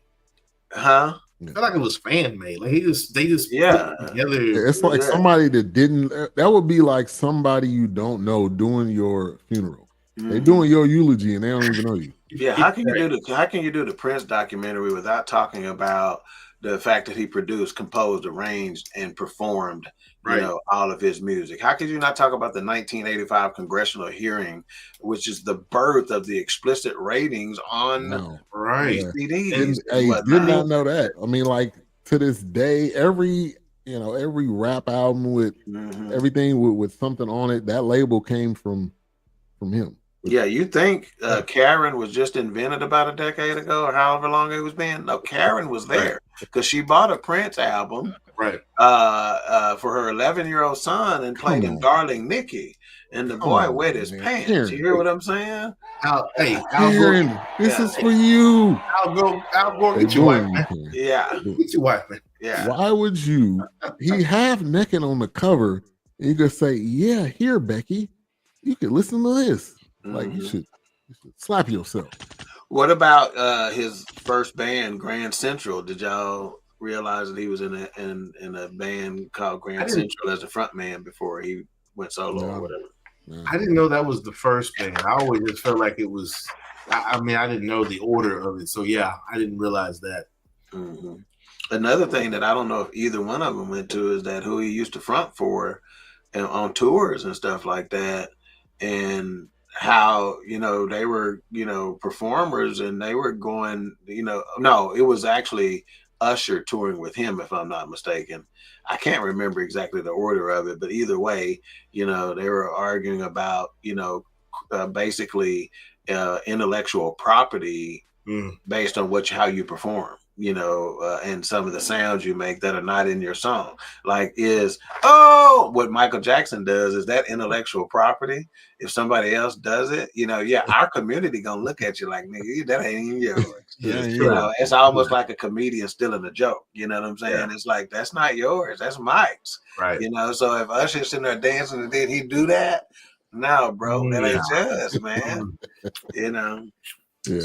Huh? I feel like it was fan made. Like they just put it together. It's like somebody that didn't. That would be like somebody you don't know doing your funeral. They're doing your eulogy and they don't even know you. Yeah, how can you do the Prince documentary without talking about the fact that he produced, composed, arranged, and performed, all of his music? How could you not talk about the 1985 congressional hearing, which is the birth of the explicit ratings on CDs? I did not know that. I mean, like to this day, every rap album with everything with something on it, that label came from him. Yeah, you think Karen was just invented about a decade ago or however long it was been? No, Karen was there because she bought a Prince album for her 11-year-old son and played him Darling Nikki. And the boy wet his pants. Karen, you hear what I'm saying? Karen, this is for you. I'll go get your wife, man. Yeah. Get your wife, man. Yeah. Why would you? He half naked on the cover. And you could say, "Yeah, here, Becky. You can listen to this." Like you should slap yourself. What about his first band, Grand Central? Did y'all realize that he was in a band called Grand Central as a front man before he went solo or whatever? I didn't know that was the first band. I always just felt like it was. I mean, I didn't know the order of it, so yeah, I didn't realize that. Mm-hmm. Another thing that I don't know if either one of them went to is that who he used to front for on tours and stuff like that, and how they were performers and they were going no, it was actually Usher touring with him, if I'm not mistaken. I can't remember exactly the order of it, but either way, they were arguing about basically intellectual property based on how you perform, and some of the sounds you make that are not in your song. Like what Michael Jackson does, is that intellectual property? If somebody else does it, our community gonna look at you like, nigga, that ain't even yours. It's almost like a comedian stealing a joke. You know what I'm saying? Yeah. It's like, that's not yours, that's Mike's. Right. So if Usher's sitting there dancing and then he do that, no, bro, that ain't yours, man. Yeah.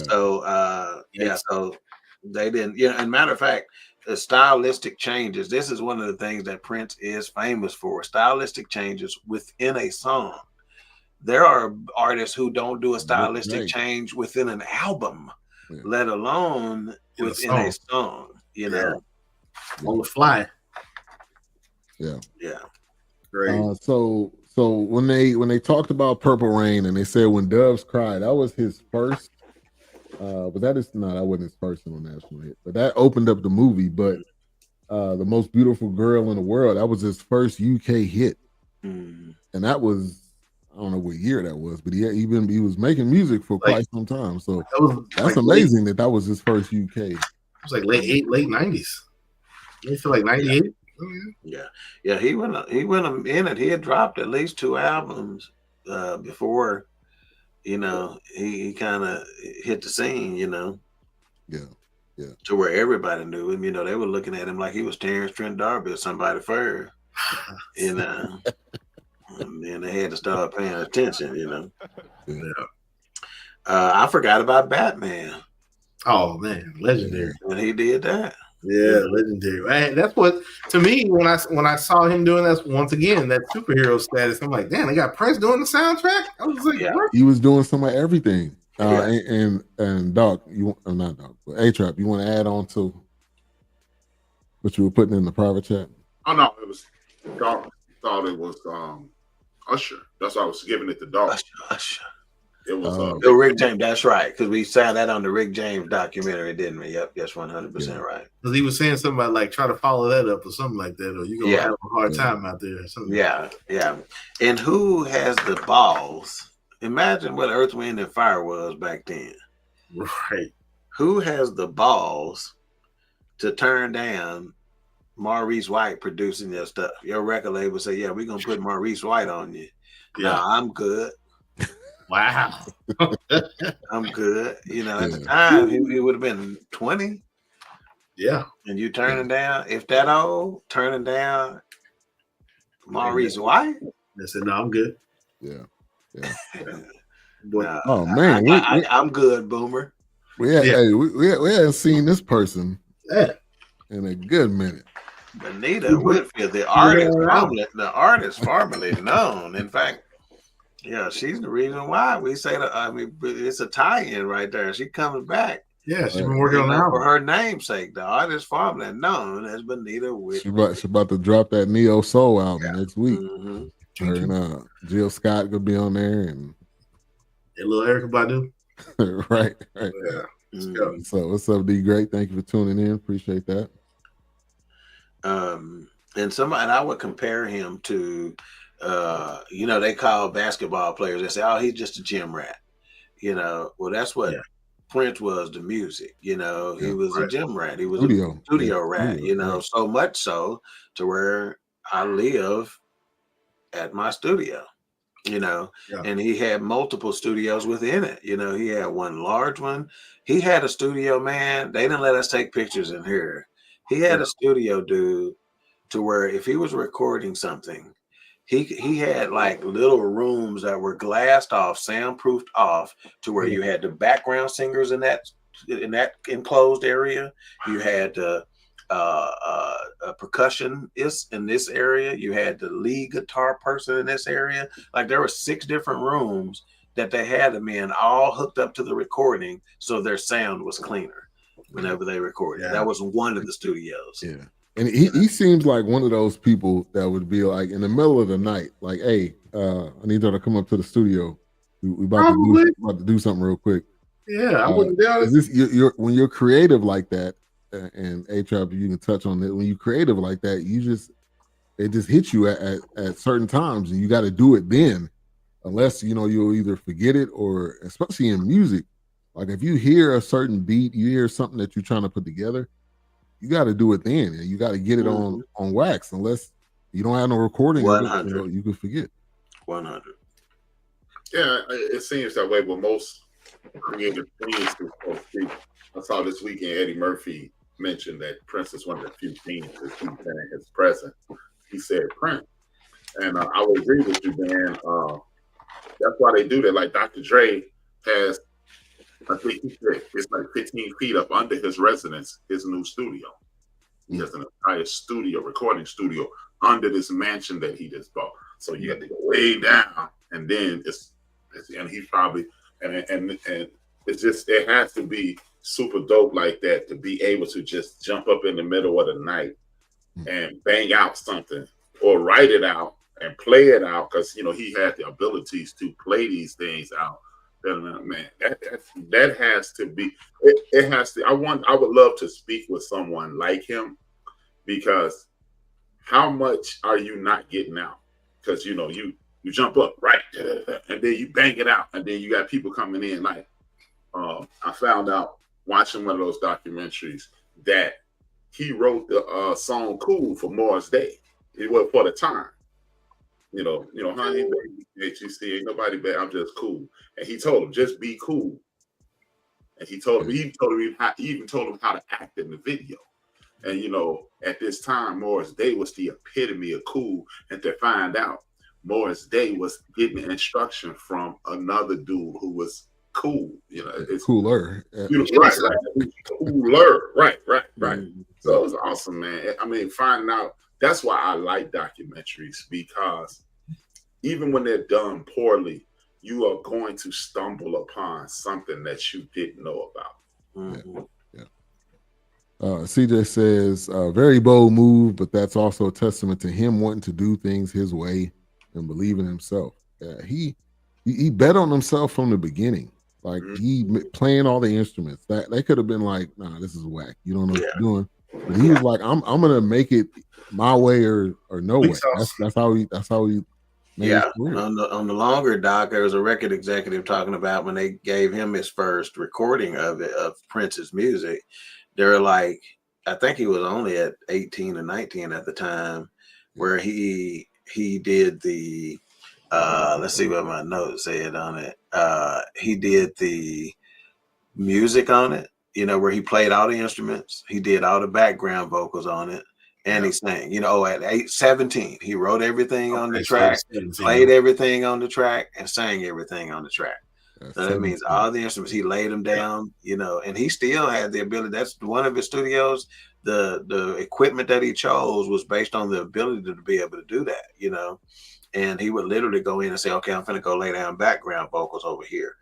So they didn't, and matter of fact, the stylistic changes. This is one of the things that Prince is famous for: stylistic changes within a song. There are artists who don't do a stylistic change within an album, let alone within a song. On the fly. Yeah. Great. So when they talked about Purple Rain and they said When Doves Cry, that was his first. But that wasn't his first international hit. But that opened up the movie. But The Most Beautiful Girl in the World, that was his first UK hit, and that was, I don't know what year that was, but he was making music for quite some time. So that's amazing that was his first UK. It was like late 90s. I feel like 98. Yeah. He went in it. He had dropped at least 2 albums before. He kind of hit the scene, Yeah. To where everybody knew him. They were looking at him like he was Terrence Trent D'Arby or somebody first. You know. And then they had to start paying attention, you know. Yeah. I forgot about Batman. Oh man, legendary. When he did that. Yeah, legendary. And that's what, to me, when I saw him doing that once again, that superhero status, I'm like, damn, they got Prince doing the soundtrack. I was like, what? He was doing some of everything. And Doc, not Doc, but A-Trap, you want to add on to what you were putting in the private chat? Oh no, it was Doc thought it was Usher. That's why I was giving it to Doc. Usher. It was Rick James. That's right, because we saw that on the Rick James documentary, didn't we? Yep, that's 100% right. Because he was saying something about like try to follow that up or something like that, or you're gonna have a hard time out there or something. Yeah. And who has the balls? Imagine what Earth, Wind, and Fire was back then. Right. Who has the balls to turn down Maurice White producing their stuff? Your record label say, yeah, we're gonna put Maurice White on you. Yeah, I'm good. Wow. I'm good. You know, at the time he would have been 20. Yeah. And you turning down, if that old, turning down Maurice White? I said, no, I'm good. Yeah. Oh man, I'm good, Boomer. We hadn't seen this person in a good minute. Benita Whitfield, the artist formerly known. In fact, yeah, she's the reason why we say that. I mean, it's a tie-in right there. She comes back. Yeah, she's been working on that for her namesake, the artist formerly known as Benita Whitfield. She's about to drop that Neo Soul album next week. Mm-hmm. Her and Jill Scott gonna be on there, and little Erykah Badu. right. Yeah. So what's up, D? Great. Thank you for tuning in. Appreciate that. And I would compare him to. They call basketball players. They say, "Oh, he's just a gym rat." Well, that's what Prince was to music. He was a gym rat. He was a studio rat. So much so to where I live at my studio. And he had multiple studios within it. He had one large one. He had a studio, man. They didn't let us take pictures in here. He had a studio, dude, to where if he was recording something. He had like little rooms that were glassed off, soundproofed off, to where you had the background singers in that enclosed area. You had a percussionist in this area. You had the lead guitar person in this area. Like there were 6 different rooms that they had them in, all hooked up to the recording, so their sound was cleaner whenever they recorded. That was one of the studios. Yeah. And he seems like one of those people that would be like in the middle of the night, like, hey, I need y'all to come up to the studio. We about to do something real quick. Yeah, I wouldn't doubt it. When you're creative like that, and A-Trap, you can touch on it. When you're creative like that, it just hits you at certain times, and you got to do it then, unless you'll either forget it or, especially in music, like if you hear a certain beat, you hear something that you're trying to put together. You got to do it then, and you got to get it on wax. Unless you don't have no recording, you can forget. 100. Yeah, it seems that way with most creative things. I saw this weekend Eddie Murphy mentioned that Prince is one of the few things that he's been in his presence. He said Prince, and I would agree with you, man. That's why they do that. Like Dr. Dre has. I think he said it's like 15 feet up under his residence, his new studio. He has an entire recording studio, under this mansion that he just bought. So you have to go way down, and then and he's probably and it's just, it has to be super dope like that to be able to just jump up in the middle of the night and bang out something or write it out and play it out, because he had the abilities to play these things out. Man, that has to be. It has to. I would love to speak with someone like him, because how much are you not getting out? Because you jump up right, and then you bang it out, and then you got people coming in. Like I found out watching one of those documentaries that he wrote the song "Cool" for Morris Day. It was for the time. Honey, baby, HUC, ain't nobody bad. I'm just cool. And he told him, just be cool. And he even told him how to act in the video. And at this time, Morris Day was the epitome of cool. And to find out, Morris Day was getting instruction from another dude who was cool. It's cooler. Right. Cooler. Right. Mm-hmm. So it was awesome, man. I mean, finding out, that's why I like documentaries, because even when they're done poorly, you are going to stumble upon something that you didn't know about. Mm-hmm. CJ says, very bold move, but that's also a testament to him wanting to do things his way and believe in himself. He bet on himself from the beginning. Like he playing all the instruments. That they could have been like, nah, this is whack. You don't know what you're doing. But he was like, I'm gonna make it my way or no way. That's how he made his career. On the longer doc, there was a record executive talking about when they gave him his first recording of Prince's music. They were like, I think he was only at 18 or 19 at the time, where he did the let's see what my notes said on it. He did the music on it, where he played all the instruments. He did all the background vocals on it. And he sang, at 17, he wrote everything on the track, played everything on the track, and sang everything on the track. So that means all the instruments, he laid them down, and he still had the ability. That's one of his studios. The equipment that he chose was based on the ability to be able to do that, and he would literally go in and say, okay, I'm going to go lay down background vocals over here,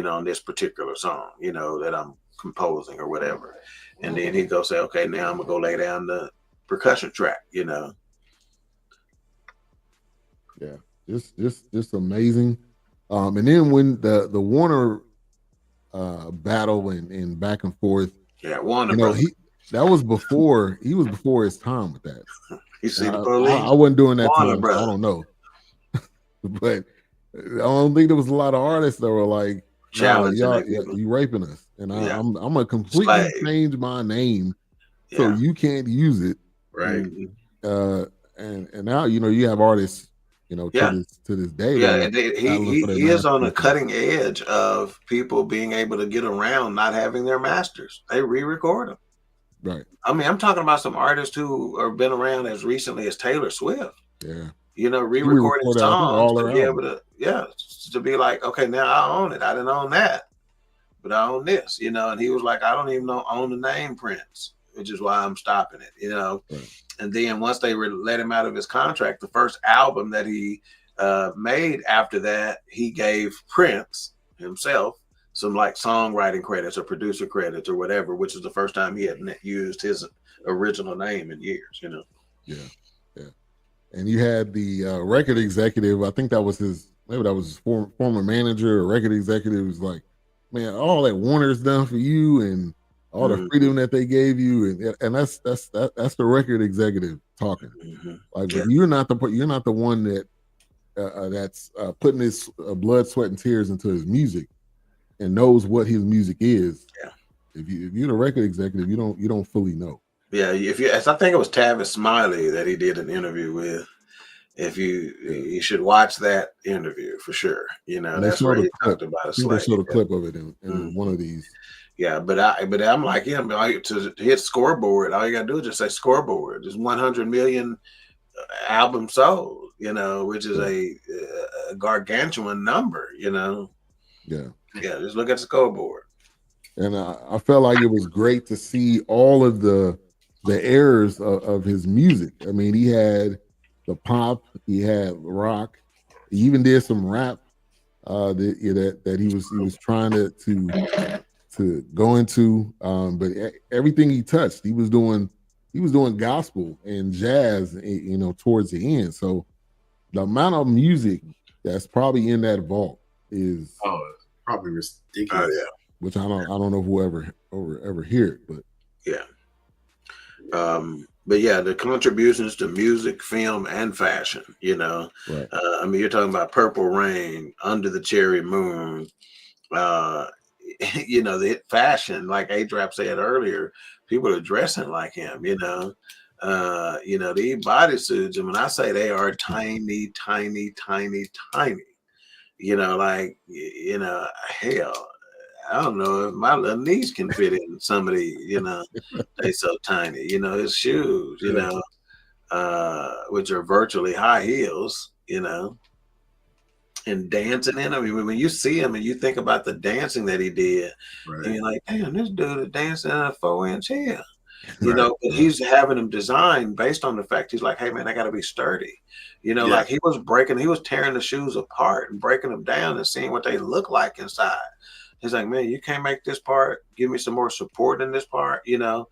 on this particular song, that I'm composing or whatever. And then he'd go say, okay, now I'm going to go lay down the percussion track, Yeah, just amazing. And then when the Warner battle and back and forth, Warner, that was before he was before his time with that. You see the police? I wasn't doing that Warner time. So I don't know, but I don't think there was a lot of artists that were like, "No, you raping us," and I'm gonna completely change my name so you can't use it, right? And now you have artists. To this day. Yeah, he is on the cutting edge of people being able to get around not having their masters. They re-record them. Right. I mean, I'm talking about some artists who have been around as recently as Taylor Swift. Yeah. Re-recording songs to be able to be like, okay, now I own it. I didn't own that, but I own this, and he was like, I don't even own the name Prince, which is why I'm stopping it, Right. And then once they let him out of his contract, the first album that he made after that, he gave Prince himself some like songwriting credits or producer credits or whatever, which is the first time he had used his original name in years, Yeah. And you had the record executive, I think that was his former manager or record executive, was like, man, all that Warner's done for you and all the freedom that they gave you, and that's the record executive talking. Like, but you're not the one that that's putting his blood, sweat, and tears into his music and knows what his music is. Yeah. If you're the record executive, you don't fully know. Yeah. I think it was Tavis Smiley that he did an interview with. If you should watch that interview for sure. That's where he talked about it. They showed a clip of it in one of these. Yeah, but I'm like him. To hit scoreboard, all you gotta do is just say scoreboard. There's 100 million albums sold, which is a gargantuan number, Yeah. Yeah, just look at the scoreboard. And I felt like it was great to see all of the eras of his music. I mean, he had the pop, he had rock, he even did some rap that he was trying to go into, but everything he touched, he was doing gospel and jazz, towards the end. So the amount of music that's probably in that vault is probably ridiculous. Yeah. Which I don't know who ever hear it, but yeah. But yeah, the contributions to music, film, and fashion. Right. I mean, you're talking about Purple Rain, Under the Cherry Moon. The fashion, like A-Trap said earlier, people are dressing like him, these bodysuits, and when I say they are tiny, tiny, tiny, tiny, hell, I don't know if my little niece can fit in some of these, they so tiny, his shoes, which are virtually high heels, and dancing in them. I mean, when you see him and you think about the dancing that he did, and you're like, damn, this dude is dancing in a 4-inch heel. But he's having them designed based on the fact he's like, hey man, I got to be sturdy. Like he was tearing the shoes apart and breaking them down and seeing what they look like inside. He's like, man, you can't make this part. Give me some more support in this part, and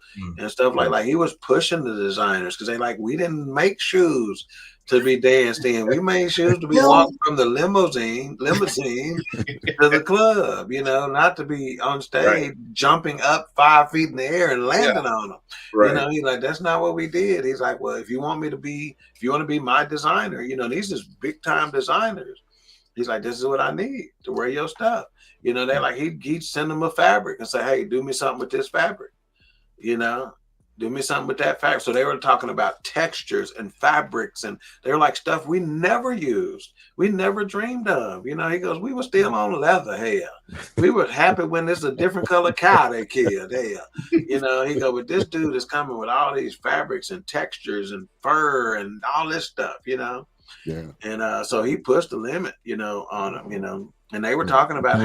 stuff like he was pushing the designers because we didn't make shoes to be danced in. We made shoes to be walked from the limousine to the club, not to be on stage jumping up 5 feet in the air and landing on them. He's like, that's not what we did. He's like, well, if you want to be my designer, these is big time designers. He's like, this is what I need to wear your stuff. They like he'd send them a fabric and say, hey, do me something with this fabric. Do me something with that fabric. So they were talking about textures and fabrics, and they were like stuff we never used, we never dreamed of. He goes, we were still on leather. Hell, we were happy when there's a different color cow they killed. Hell, he goes, but this dude is coming with all these fabrics and textures and fur and all this stuff. Yeah. And so he pushed the limit, on them. And they were talking about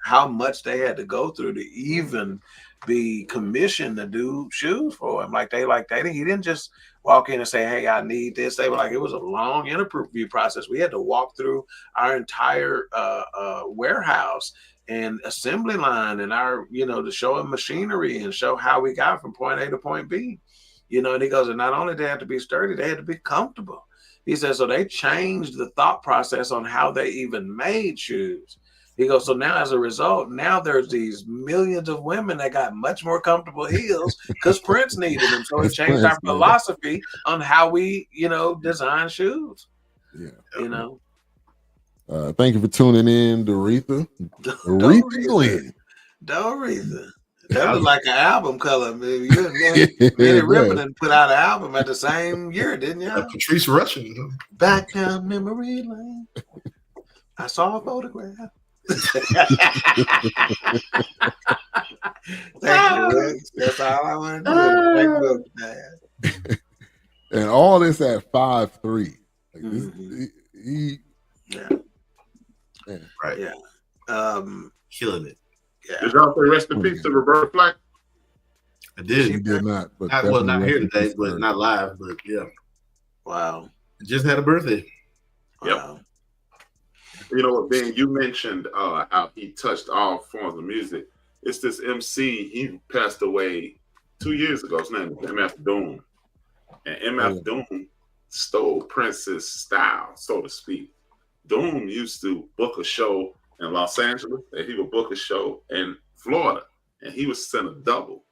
how much they had to go through to even be commissioned to do shoes for him. He didn't just walk in and say, hey, I need this. They were like, it was a long interview process. We had to walk through our entire warehouse and assembly line and our, to show them machinery and show how we got from point A to point B. And he goes, and not only did they have to be sturdy, they had to be comfortable. He says, so they changed the thought process on how they even made shoes. He goes, so now as a result, now there's these millions of women that got much more comfortable heels because Prince needed them. So he changed our philosophy on how we, design shoes. Yeah. Thank you for tuning in, Doretha. Doretha. That was like an album color. You and Minnie Riperton put out an album at the same year, didn't you? Patrice Rushen. Back down memory lane. I saw a photograph. Thank you. That's all I want to do. Thank you. And all this at 5'3". Right. Yeah. Killing it. Yeah. Did y'all say rest in peace to Roberta Flack? I did. She did not. But not here today, but not live. But yeah. Wow. Just had a birthday. Wow. Yep. You know what, Ben? You mentioned how he touched all forms of music. It's this MC. He passed away 2 years ago. His name is MF Doom, and MF Doom stole Prince's style, so to speak. Doom used to book a show in Los Angeles, and he would book a show in Florida, and he would send a double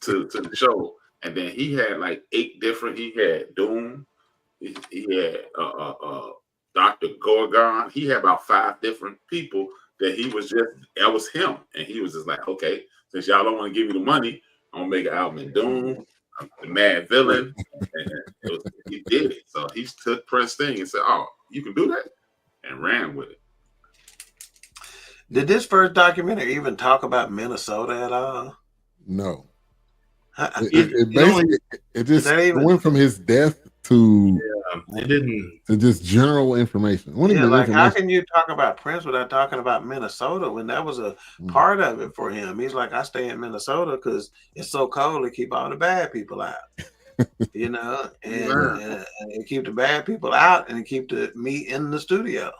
to the show. And then he had like 8 different. He had Doom, he had Dr. Gorgon. He had about 5 different people that that was him. And he was just like, okay, since y'all don't want to give me the money, I'm gonna make an album in Doom, the Mad Villain. And he did it. So he took Prince thing and said, oh, you can do that? And ran with it. Did this first documentary even talk about Minnesota at all? No. It just went from his death to it didn't to just general information. How can you talk about Prince without talking about Minnesota when that was a part of it for him? He's like, I stay in Minnesota because it's so cold to keep all the bad people out. And keep the bad people out and keep me in the studio.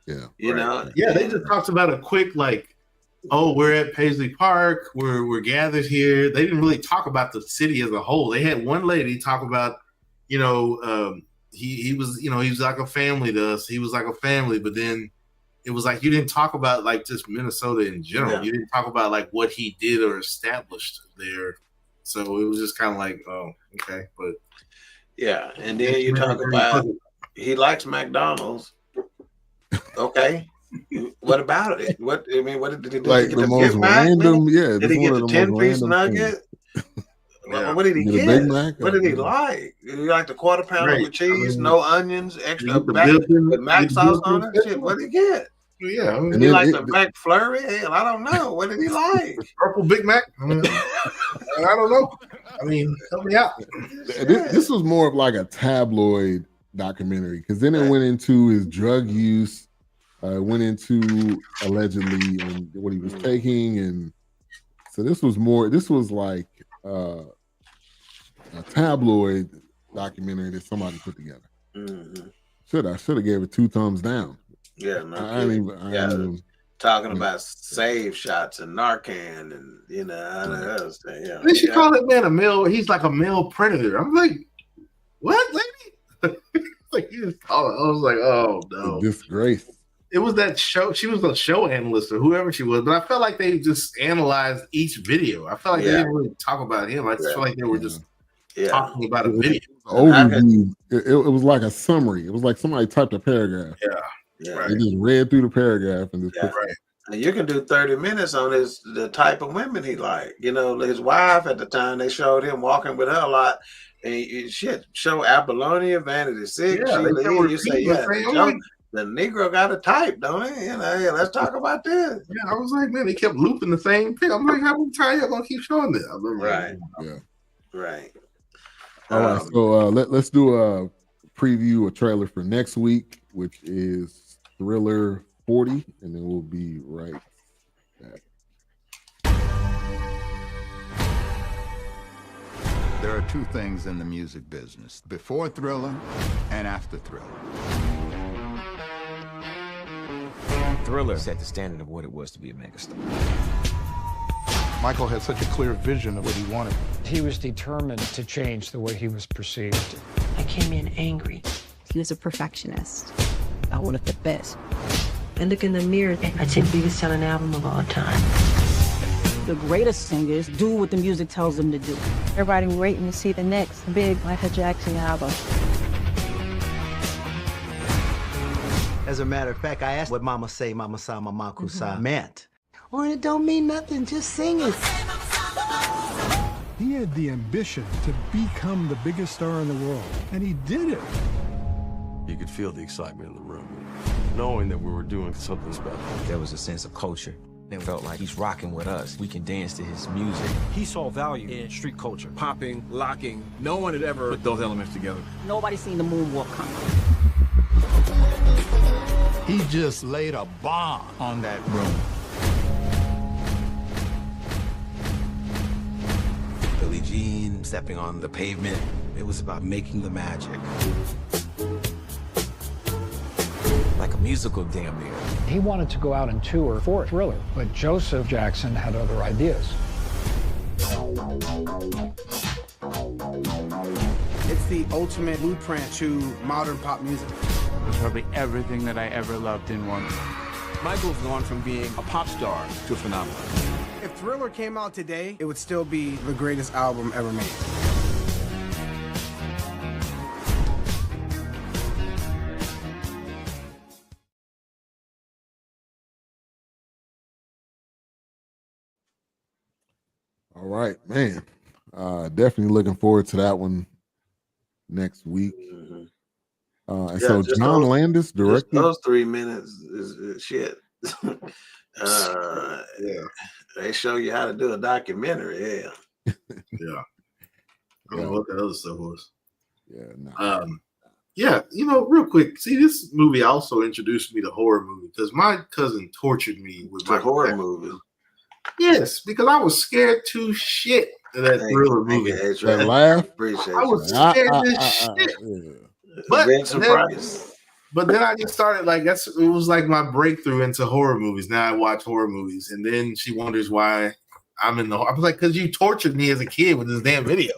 Yeah. They just talked about a quick we're at Paisley Park, we're gathered here. They didn't really talk about the city as a whole. They had one lady talk about, he was, he was like a family to us. He was like a family, but then it was like you didn't talk about just Minnesota in general. Yeah. You didn't talk about what he did or established there. So it was just kind of like, oh, okay, but yeah. And then you talk about he likes McDonald's. Okay. What about it? What did he do? Like the most random, Did he get the 10-piece nugget? Yeah. What did he get? Big Mac, what did he like? Did he like the quarter pounder with cheese, no onions, extra with mac sauce on it? Shit, what did he get? Yeah, Did he like the McFlurry? Hell, I don't know. What did he like? Purple Big Mac? I don't know. I mean, help me out. This was more of like a tabloid documentary because then it went into his drug use, went into allegedly and what he was taking, and so this was like a tabloid documentary that somebody put together. Mm-hmm. I should have gave it 2 thumbs down. Yeah, talking about save shots and Narcan and other stuff. Yeah, they should call that man a male. He's like a male predator. I'm like, what, lady? Like I was like, oh no, disgrace. It was that show. She was a show analyst or whoever she was, but I felt like they just analyzed each video. I felt like they didn't really talk about him. I just felt like they were just talking about a video. It was like a summary. It was like somebody typed a paragraph. Yeah. They just read through the paragraph and just put And you can do 30 minutes on the type of women he liked. His wife at the time, they showed him walking with her a lot. And show Apollonia, Vanity Six. You say, the Negro got a type, don't he? Let's talk about this. Yeah, I was like, man, they kept looping the same thing. I'm like, how many times y'all gonna keep showing this? Right. All right, so let's do a preview, a trailer for next week, which is Thriller 40, and then we'll be right back. There are 2 things in the music business: before Thriller and after Thriller. Thriller set the standard of what it was to be a megastar. Michael had such a clear vision of what he wanted. He was determined to change the way he was perceived. I came in angry. He was a perfectionist. I wanted the best. I look in the mirror, I take the biggest selling album of all time. The greatest singers do what the music tells them to do. Everybody waiting to see the next big Michael Jackson album. As a matter of fact, I asked what Mama Say, Mama Sa, Mama Kusa meant. Or it don't mean nothing, just sing it. He had the ambition to become the biggest star in the world, and he did it. You could feel the excitement in the room, knowing that we were doing something special. There was a sense of culture. It felt like he's rocking with us. We can dance to his music. He saw value in street culture, popping, locking. No one had ever put those elements together. Nobody's seen the moonwalk coming. He just laid a bomb on that room. Billie Jean stepping on the pavement. It was about making the magic. Like a musical, damn near. He wanted to go out and tour for Thriller, but Joseph Jackson had other ideas. It's the ultimate blueprint to modern pop music. It's probably everything that I ever loved in one. Michael's gone from being a pop star to a phenomenon. If Thriller came out today, it would still be the greatest album ever made. All right, man. Definitely looking forward to that one next week. And so John Landis directed. Those 3 minutes is shit. They show you how to do a documentary. I don't know what the other stuff was. Real quick. See, this movie also introduced me to horror movies because my cousin tortured me with my horror movie. Yes, because I was scared to shit of that Thriller movie. That laugh? I was scared to shit. But then I just started it was like my breakthrough into horror movies. Now I watch horror movies, and then she wonders why I'm in the. I was like, because you tortured me as a kid with this damn video.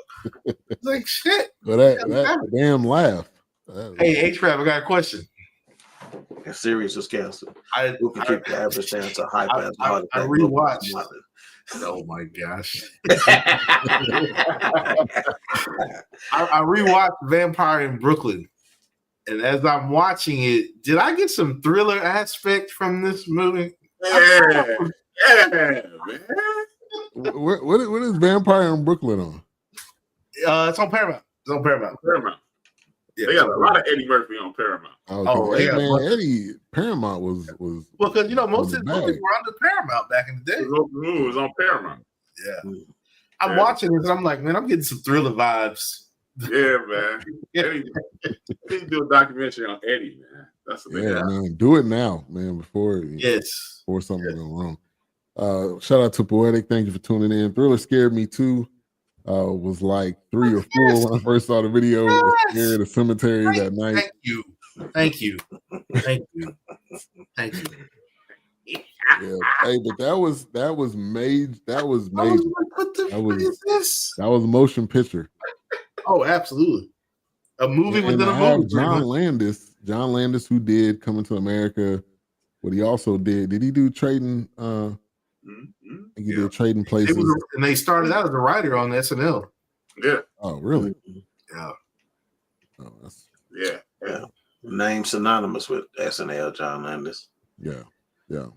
It's like shit. But that damn laugh. Hey, H-Rap, I got a question. If Sirius was canceled, who can keep the average down to high I rewatched. Oh my gosh! I rewatched Vampire in Brooklyn, and as I'm watching it, did I get some Thriller aspect from this movie? Yeah, man. What is Vampire in Brooklyn on? It's on Paramount. Yeah, they got a lot of Eddie Murphy on Paramount. Man, Eddie Paramount was well, because most of his movies were under Paramount back in the day. It was on Paramount. Yeah, I'm watching this, and I'm like, man, I'm getting some Thriller vibes. Yeah, man. Eddie, do a documentary on Eddie, man. That's the thing. Man, do it now, man. Before something go wrong. Shout out to Poetic. Thank you for tuning in. Thriller scared me too. Was like 3 or 4 when I first saw the video. Was scared of cemetery that night. Thank you. Yeah, hey, but that was made. That was major. That was motion picture. Oh, absolutely. A movie within a movie. John Landis, who did Coming to America. What he also did he do Trading? He did Trading Places. And they started out as a writer on SNL. Yeah. Oh, really? Yeah. Oh, that's yeah. Name synonymous with SNL, John Landis. Yeah, man.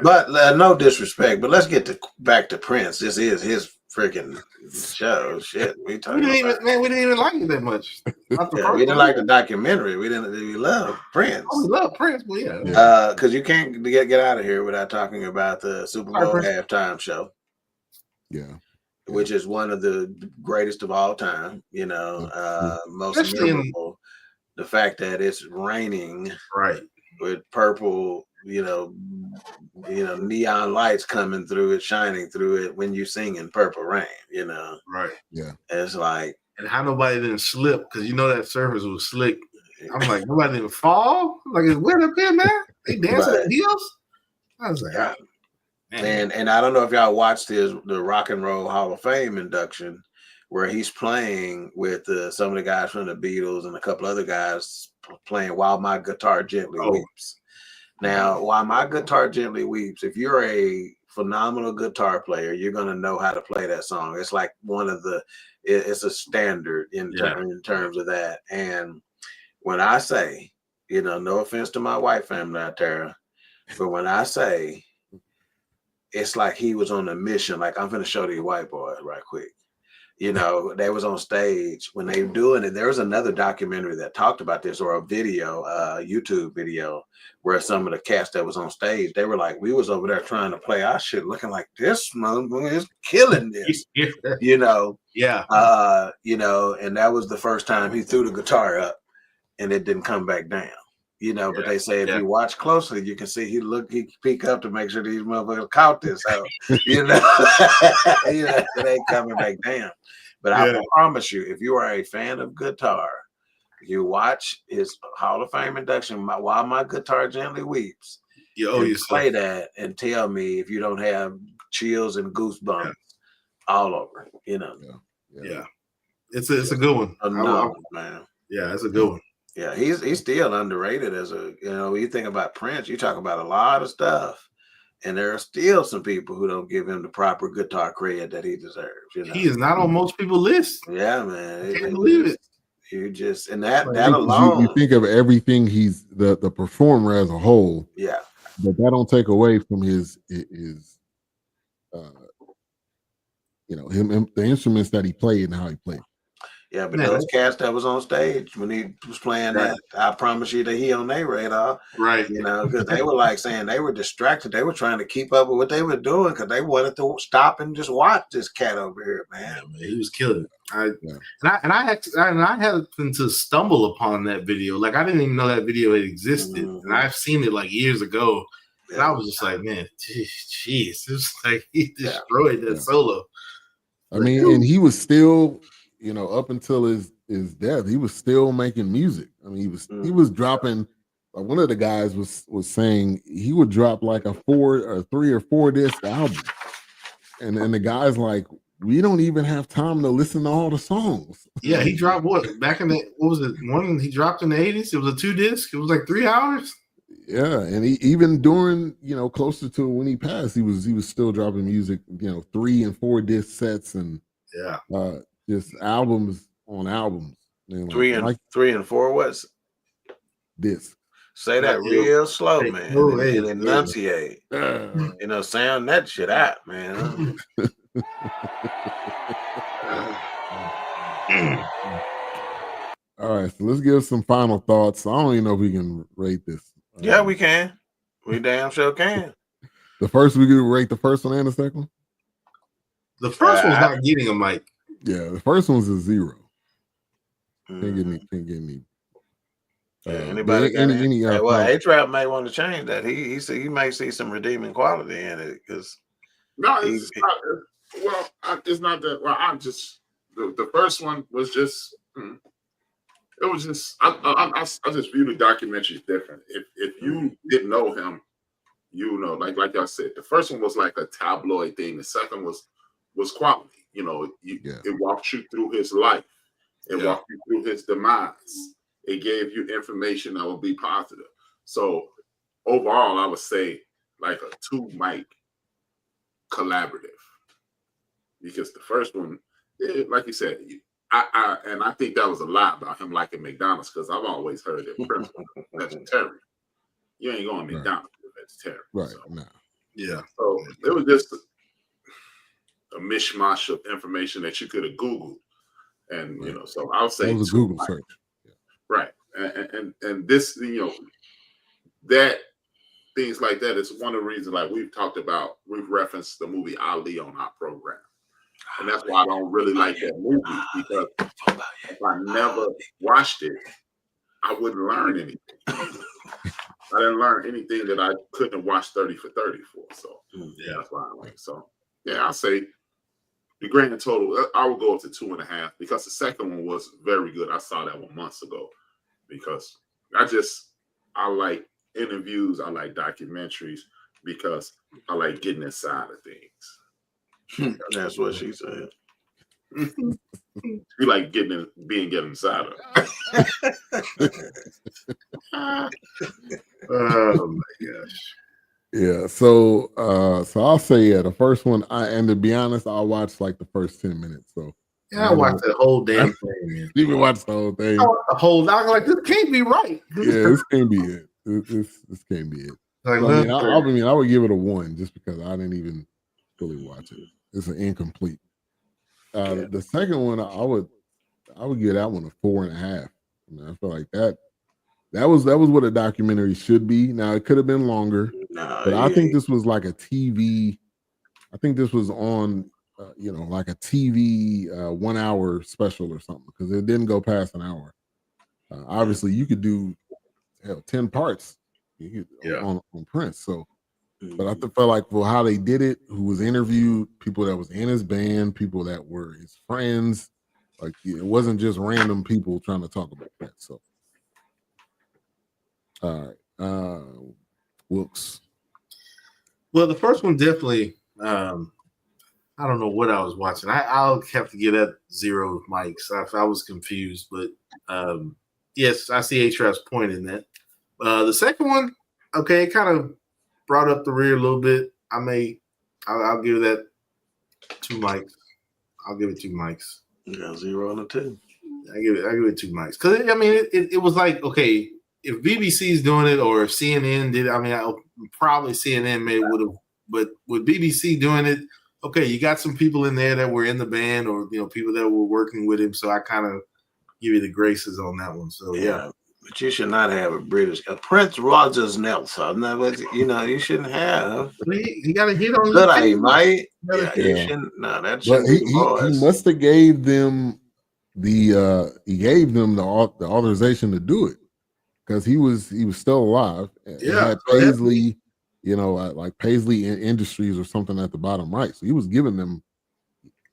But no disrespect, but let's get back to Prince. This is his freaking show. Shit, we didn't even like it that much. We didn't like the documentary. We love Prince. Oh, we love Prince, but because you can't get out of here without talking about the Super Bowl halftime show. Yeah. Which is one of the greatest of all time, most memorable. The fact that it's raining with purple, neon lights coming through it, shining through it when you sing in Purple Rain, Right. Yeah. It's like, and how nobody didn't slip, because that surface was slick. I'm like, nobody didn't fall. I'm like, it's wet up here, man. They dancing at heels. I was like, and I don't know if y'all watched the Rock and Roll Hall of Fame induction, where he's playing with some of the guys from the Beatles and a couple other guys playing While My Guitar Gently Weeps. Now, While My Guitar Gently Weeps, if you're a phenomenal guitar player, you're going to know how to play that song. It's like it's a standard in terms of that. And when I say, no offense to my white family out there, but when I say it's like he was on a mission, like I'm going to show these white boys right quick. They was on stage when they were doing it. There was another documentary that talked about this, or a video, YouTube video, where some of the cast that was on stage, they were like, we was over there trying to play our shit, looking like this motherfucker is killing this, Yeah. And that was the first time he threw the guitar up and it didn't come back down. But they say if you watch closely, you can see he peek up to make sure these motherfuckers caught this out. It ain't coming back down. But I promise you, if you are a fan of guitar, you watch his Hall of Fame induction, While My Guitar Gently Weeps. You play that and tell me if you don't have chills and goosebumps all over. Yeah. It's a good one. Man. Yeah, it's a good one. Yeah, he's still underrated as when you think about Prince, you talk about a lot of stuff, and there are still some people who don't give him the proper guitar credit that he deserves. He is not on most people's list. Yeah, man. I can't believe it. You just that alone. You think of everything he's the performer as a whole. Yeah, but that don't take away from his the instruments that he played and how he played. Yeah, but those cats that was on stage when he was playing that, I promise you that he on their radar. Right. Because they were like saying they were distracted. They were trying to keep up with what they were doing because they wanted to stop and just watch this cat over here, man. He was killing it. I happened to stumble upon that video. Like I didn't even know that video had existed. And I've seen it like years ago. And I was just like, man, jeez. It's like he destroyed that solo. I mean, and he was still up until his death, he was still making music. I mean, he was dropping. One of the guys was saying he would drop like a 3 or 4 disc album, and the guy's like, we don't even have time to listen to all the songs. Yeah, he dropped back in what was it? One he dropped in the 80s. It was a 2 disc. It was like 3 hours. Yeah, and he even during closer to when he passed, he was still dropping music. 3 and 4 disc sets and just albums on albums. 3 and 4 what's this? Say that real slow, man. And enunciate. Sound that shit out, man. All right, so let's give some final thoughts. I don't even know if we can rate this. Yeah, we can. We damn sure can. The first, we could rate the first one and the second one? The first one's not getting a mic. Yeah, the first one's a 0. Can't get any. Anybody got any? Well, A-Trap may want to change that. He said he may see some redeeming quality in it because it's not that. Well, I'm just the first one was just. It was just I just view the documentaries different. If you didn't know him, you know, like I said, the first one was like a tabloid thing. The second was quality. You know, it walked you through his life. It walked you through his demise. It gave you information that would be positive. So overall, I would say like a 2 mic collaborative, because the first one, like you said, I think that was a lie about him liking McDonald's, because I've always heard that Prince was vegetarian. You ain't going to McDonald's with vegetarian. Right. So. No. Yeah. So it was just a mishmash of information that you could have Googled. And, you know, so I'll say that was a Google search. Right. And this, you know, that things like that is one of the reasons, like we've referenced the movie Ali on our program. And that's why I don't really like that movie, because if I never watched it, I wouldn't learn anything. I didn't learn anything that I couldn't have watched 30 for 30 for. So that's why I like. So I'll say the grand total, I would go up to 2.5, because the second one was very good. I saw that one months ago, because I like interviews, I like documentaries, because I like getting inside of things. That's what she said. You like getting inside of. Oh my gosh. Yeah, so I'll say the first one, and to be honest, I watched like the first 10 minutes. So yeah, I watched the whole damn thing, man. You can watch the whole thing. I watched the whole. I was like, this can't be right. Yeah, this can't be it. This can't be it. Like, so, I would give it a 1 just because I didn't even fully watch it. It's an incomplete. The second one, I would give that one a 4.5. I feel like that was what a documentary should be. Now it could have been longer, but I think this was like a TV. I think this was on, like a TV 1 hour special or something, because it didn't go past an hour. Obviously, you could do 10 parts on Prince. So, but I felt like for how they did it, who was interviewed, people that was in his band, people that were his friends, like it wasn't just random people trying to talk about Prince. So, all right, Wilkes. Well, the first one definitely. I don't know what I was watching. I'll have to give that 0 mics. I was confused, but yes, I see A-Trap's point in that. The second one, okay, it kind of brought up the rear a little bit. I'll give that 2 mics. I'll give it 2 mics. Yeah, 0 and a 2. I give it 2 mics, because I mean it was like, okay, if BBC's doing it or if CNN did it, I mean, probably CNN maybe would have, but with BBC doing it, okay, you got some people in there that were in the band, or people that were working with him, so I kind of give you the graces on that one. So yeah. But you should not have a Prince Rogers Nelson. You shouldn't have. He got a hit on that. You might. You shouldn't. No, that shouldn't be he must have gave them the authorization to do it, because he was still alive. Yeah, had Paisley, like Paisley Industries or something at the bottom right. So he was giving them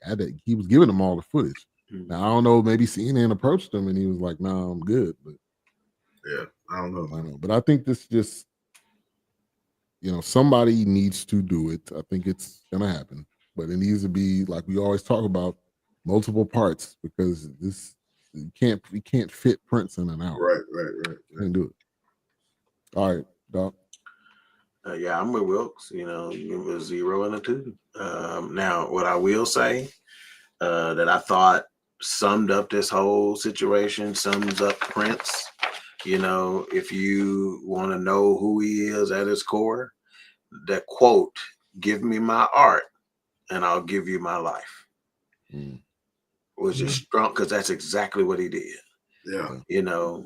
all the footage. Now I don't know, maybe CNN approached him and he was like, "No, I'm good." But yeah, I don't know. But I think this just, somebody needs to do it. I think it's gonna happen, but it needs to be, like we always talk about, multiple parts, because we can't fit Prince in an hour. Right. Can't do it. All right, Doc. Yeah, I'm with Wilkes. It was 0 and a 2. Now, what I will say that I thought summed up this whole situation, sums up Prince. If you want to know who he is at his core, that quote, "Give me my art and I'll give you my life," was just strong, because that's exactly what he did. Yeah. You know,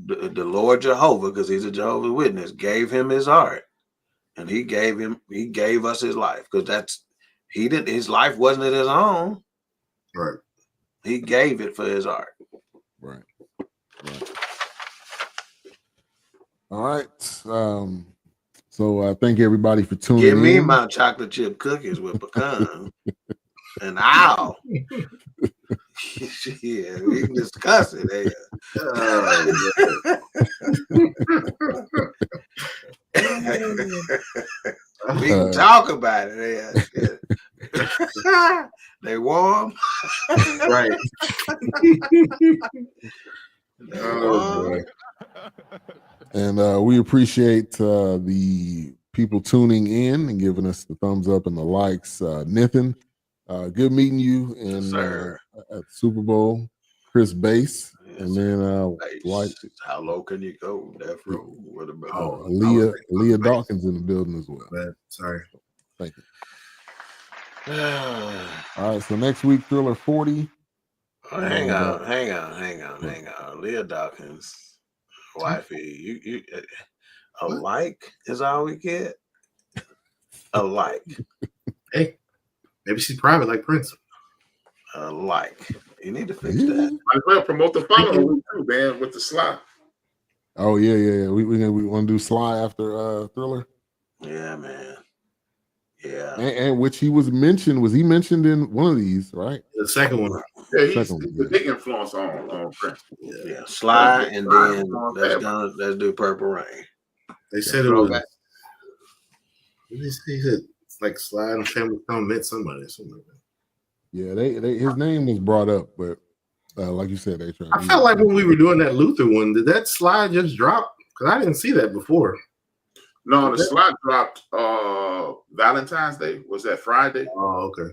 the Lord Jehovah, because he's a Jehovah's Witness, gave him his heart, and he gave us his life, because his life wasn't his own. Right. He gave it for his art. Right. All right. So thank everybody for tuning in. Give me my chocolate chip cookies with pecan. And owl. Yeah, we can discuss it. Hey. We can talk about it. Yeah. They warm. Right. Boy. And we appreciate the people tuning in and giving us the thumbs up and the likes. Nathan, good meeting you at Super Bowl. Chris Bass, yes, and then White. How low can you go? Death Row. Leah Dawkins in the building as well. Man, sorry. Thank you. All right, so next week, Thriller 40. Hang on. Leah Dawkins, wifey, you a like is all we get. A like. Hey, maybe she's private like Prince. A like. You need to fix that. Might as well promote the following too, man, with the Sly. Oh yeah. We want to do Sly after Thriller. Yeah, man. Yeah. And which he mentioned in one of these, right? The second one. Yeah, he's a big influence on Prince. Yeah. Sly, and then let's do Purple Rain. They said it was. He said it's like Sly and Family Stone met somebody or something like that. Yeah, his name was brought up, but like you said, they tried. I felt like when we were doing that Luther one, did that slide just drop? Because I didn't see that before. No, the slide dropped Valentine's Day. Was that Friday? Oh, okay.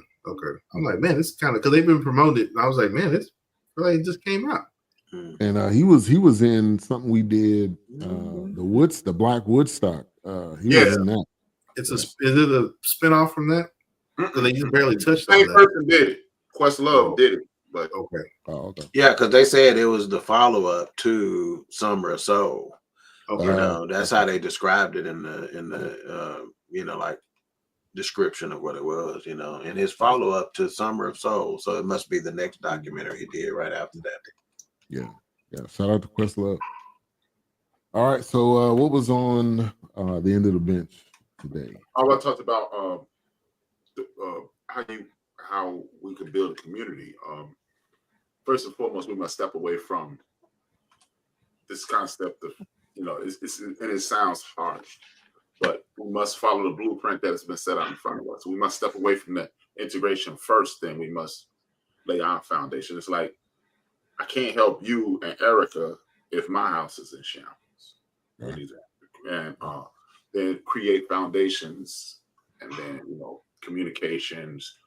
I'm like, man, this kind of, because they've been promoted. And I was like, man, this really just came out. And he was in something we did, the Black Woodstock. He was in that. Is it a spinoff from that? Because they just barely touched on that. Same person did it. Questlove did it, but okay. Oh, okay. Yeah, because they said it was the follow-up to Summer of Soul. Okay. That's how they described it in the like description of what it was, and his follow-up to Summer of Soul. So it must be the next documentary he did right after that. Yeah. Shout out to Questlove. All right. So what was on the end of the bench today? I want to talk about how we could build a community. First and foremost, we must step away from this concept of, and it sounds harsh, but we must follow the blueprint that has been set out in front of us. We must step away from the integration first, then we must lay our foundation. It's like, I can't help you and Erica if my house is in shambles. Right. And then create foundations, and then, communications,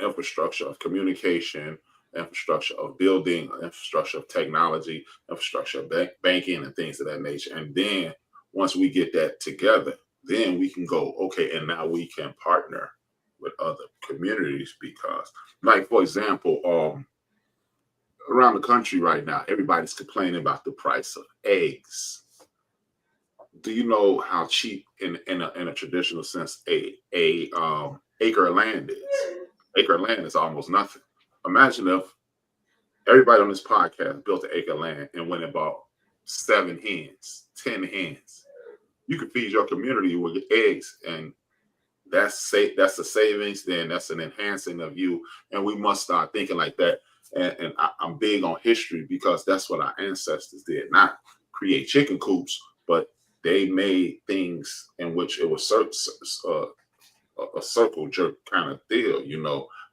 infrastructure of communication, infrastructure of building, infrastructure of technology, infrastructure of banking, and things of that nature. And then once we get that together, then we can go, okay, and now we can partner with other communities, because, like, for example, around the country right now, everybody's complaining about the price of eggs. Do you know how cheap in a traditional sense a acre of land is? Acre of land is almost nothing. Imagine if everybody on this podcast built an acre of land and went and bought 7 hens, 10 hens. You could feed your community with eggs, and that's a savings. Then that's an enhancing of you, and we must start thinking like that. And I'm big on history, because that's what our ancestors did. Not create chicken coops, but they made things in which it was a circle jerk kind of deal.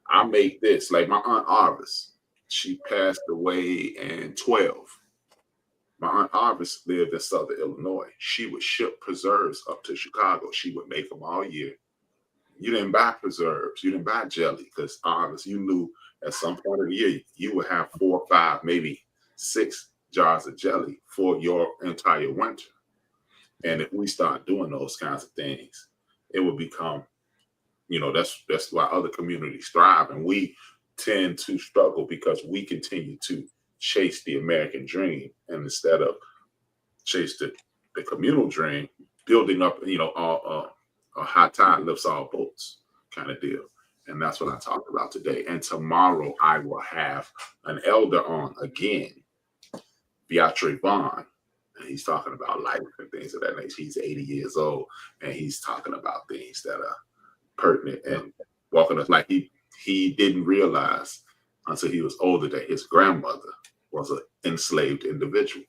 I make this, like my Aunt Arvis. She passed away in 12. My Aunt Arvis lived in Southern Illinois. She would ship preserves up to Chicago. She would make them all year. You didn't buy preserves. You didn't buy jelly, because Arvis, you knew at some point of the year you would have 4 or 5, maybe 6 jars of jelly for your entire winter. And if we start doing those kinds of things, it will become, that's why other communities thrive. And we tend to struggle because we continue to chase the American dream, and instead of chase the communal dream, building up, a high tide lifts all boats kind of deal. And that's what I talked about today. And tomorrow I will have an elder on again, Beatrice Vaughn. And he's talking about life and things of that nature. He's 80 years old, and he's talking about things that are pertinent and walking us like he didn't realize until he was older that his grandmother was an enslaved individual.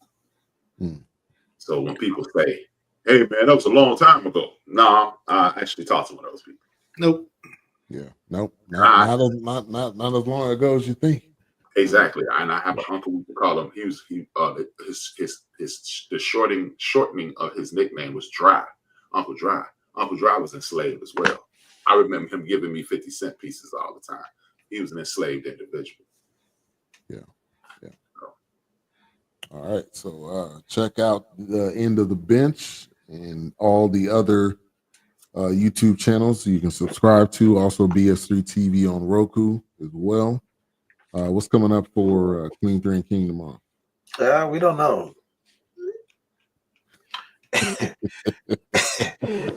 So when people say, "Hey man, that was a long time ago," nah, I actually talked to one of those people. Nope. Yeah, nope. Not as long ago as you think. Exactly. And I have an uncle, we call him. The shortening of his nickname was Dry. Uncle Dry. Uncle Dry was enslaved as well. I remember him giving me 50-cent pieces all the time. He was an enslaved individual. Yeah. All right. So check out the End of the Bench and all the other YouTube channels you can subscribe to. Also BS3 TV on Roku as well. What's coming up for Queen 3 and King tomorrow? We don't know.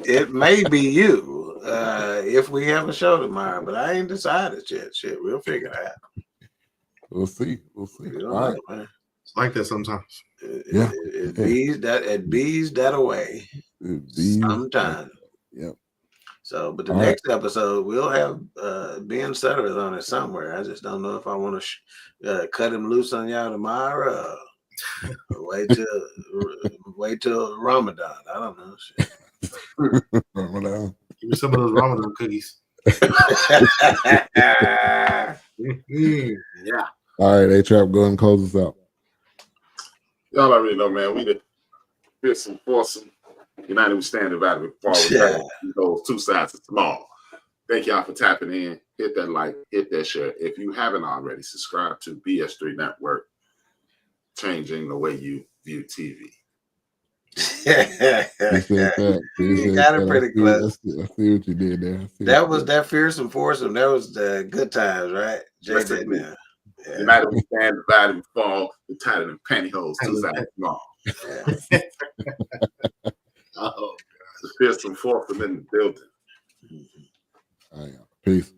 It may be you if we have a show tomorrow, but I ain't decided yet. Shit, we'll figure it out. We'll see. All right, man. It's like that sometimes. It bees that away. Sometimes. Yep. So, but the next episode we'll have Ben Sutter on it somewhere. I just don't know if I want to cut him loose on y'all tomorrow. Wait till Ramadan. I don't know. Ramadan. Give me some of those Ramadan cookies. Yeah. All right, A-Trap, go ahead and close us out. Y'all already know, man. We the fearsome, foursome, united we stand divided forward. Those two sides are small. Thank y'all for tapping in. Hit that like, hit that share. If you haven't already, subscribe to BS3 Network, changing the way you view TV. You got it pretty close. I see what you did there. That was that fearsome foursome. That was the good times, right? Jay did now. Yeah. United we stand, divided we fall. We're tighter than pantyhose, two sides small. Yeah. Oh, the fearsome foursome in the building. All right, peace.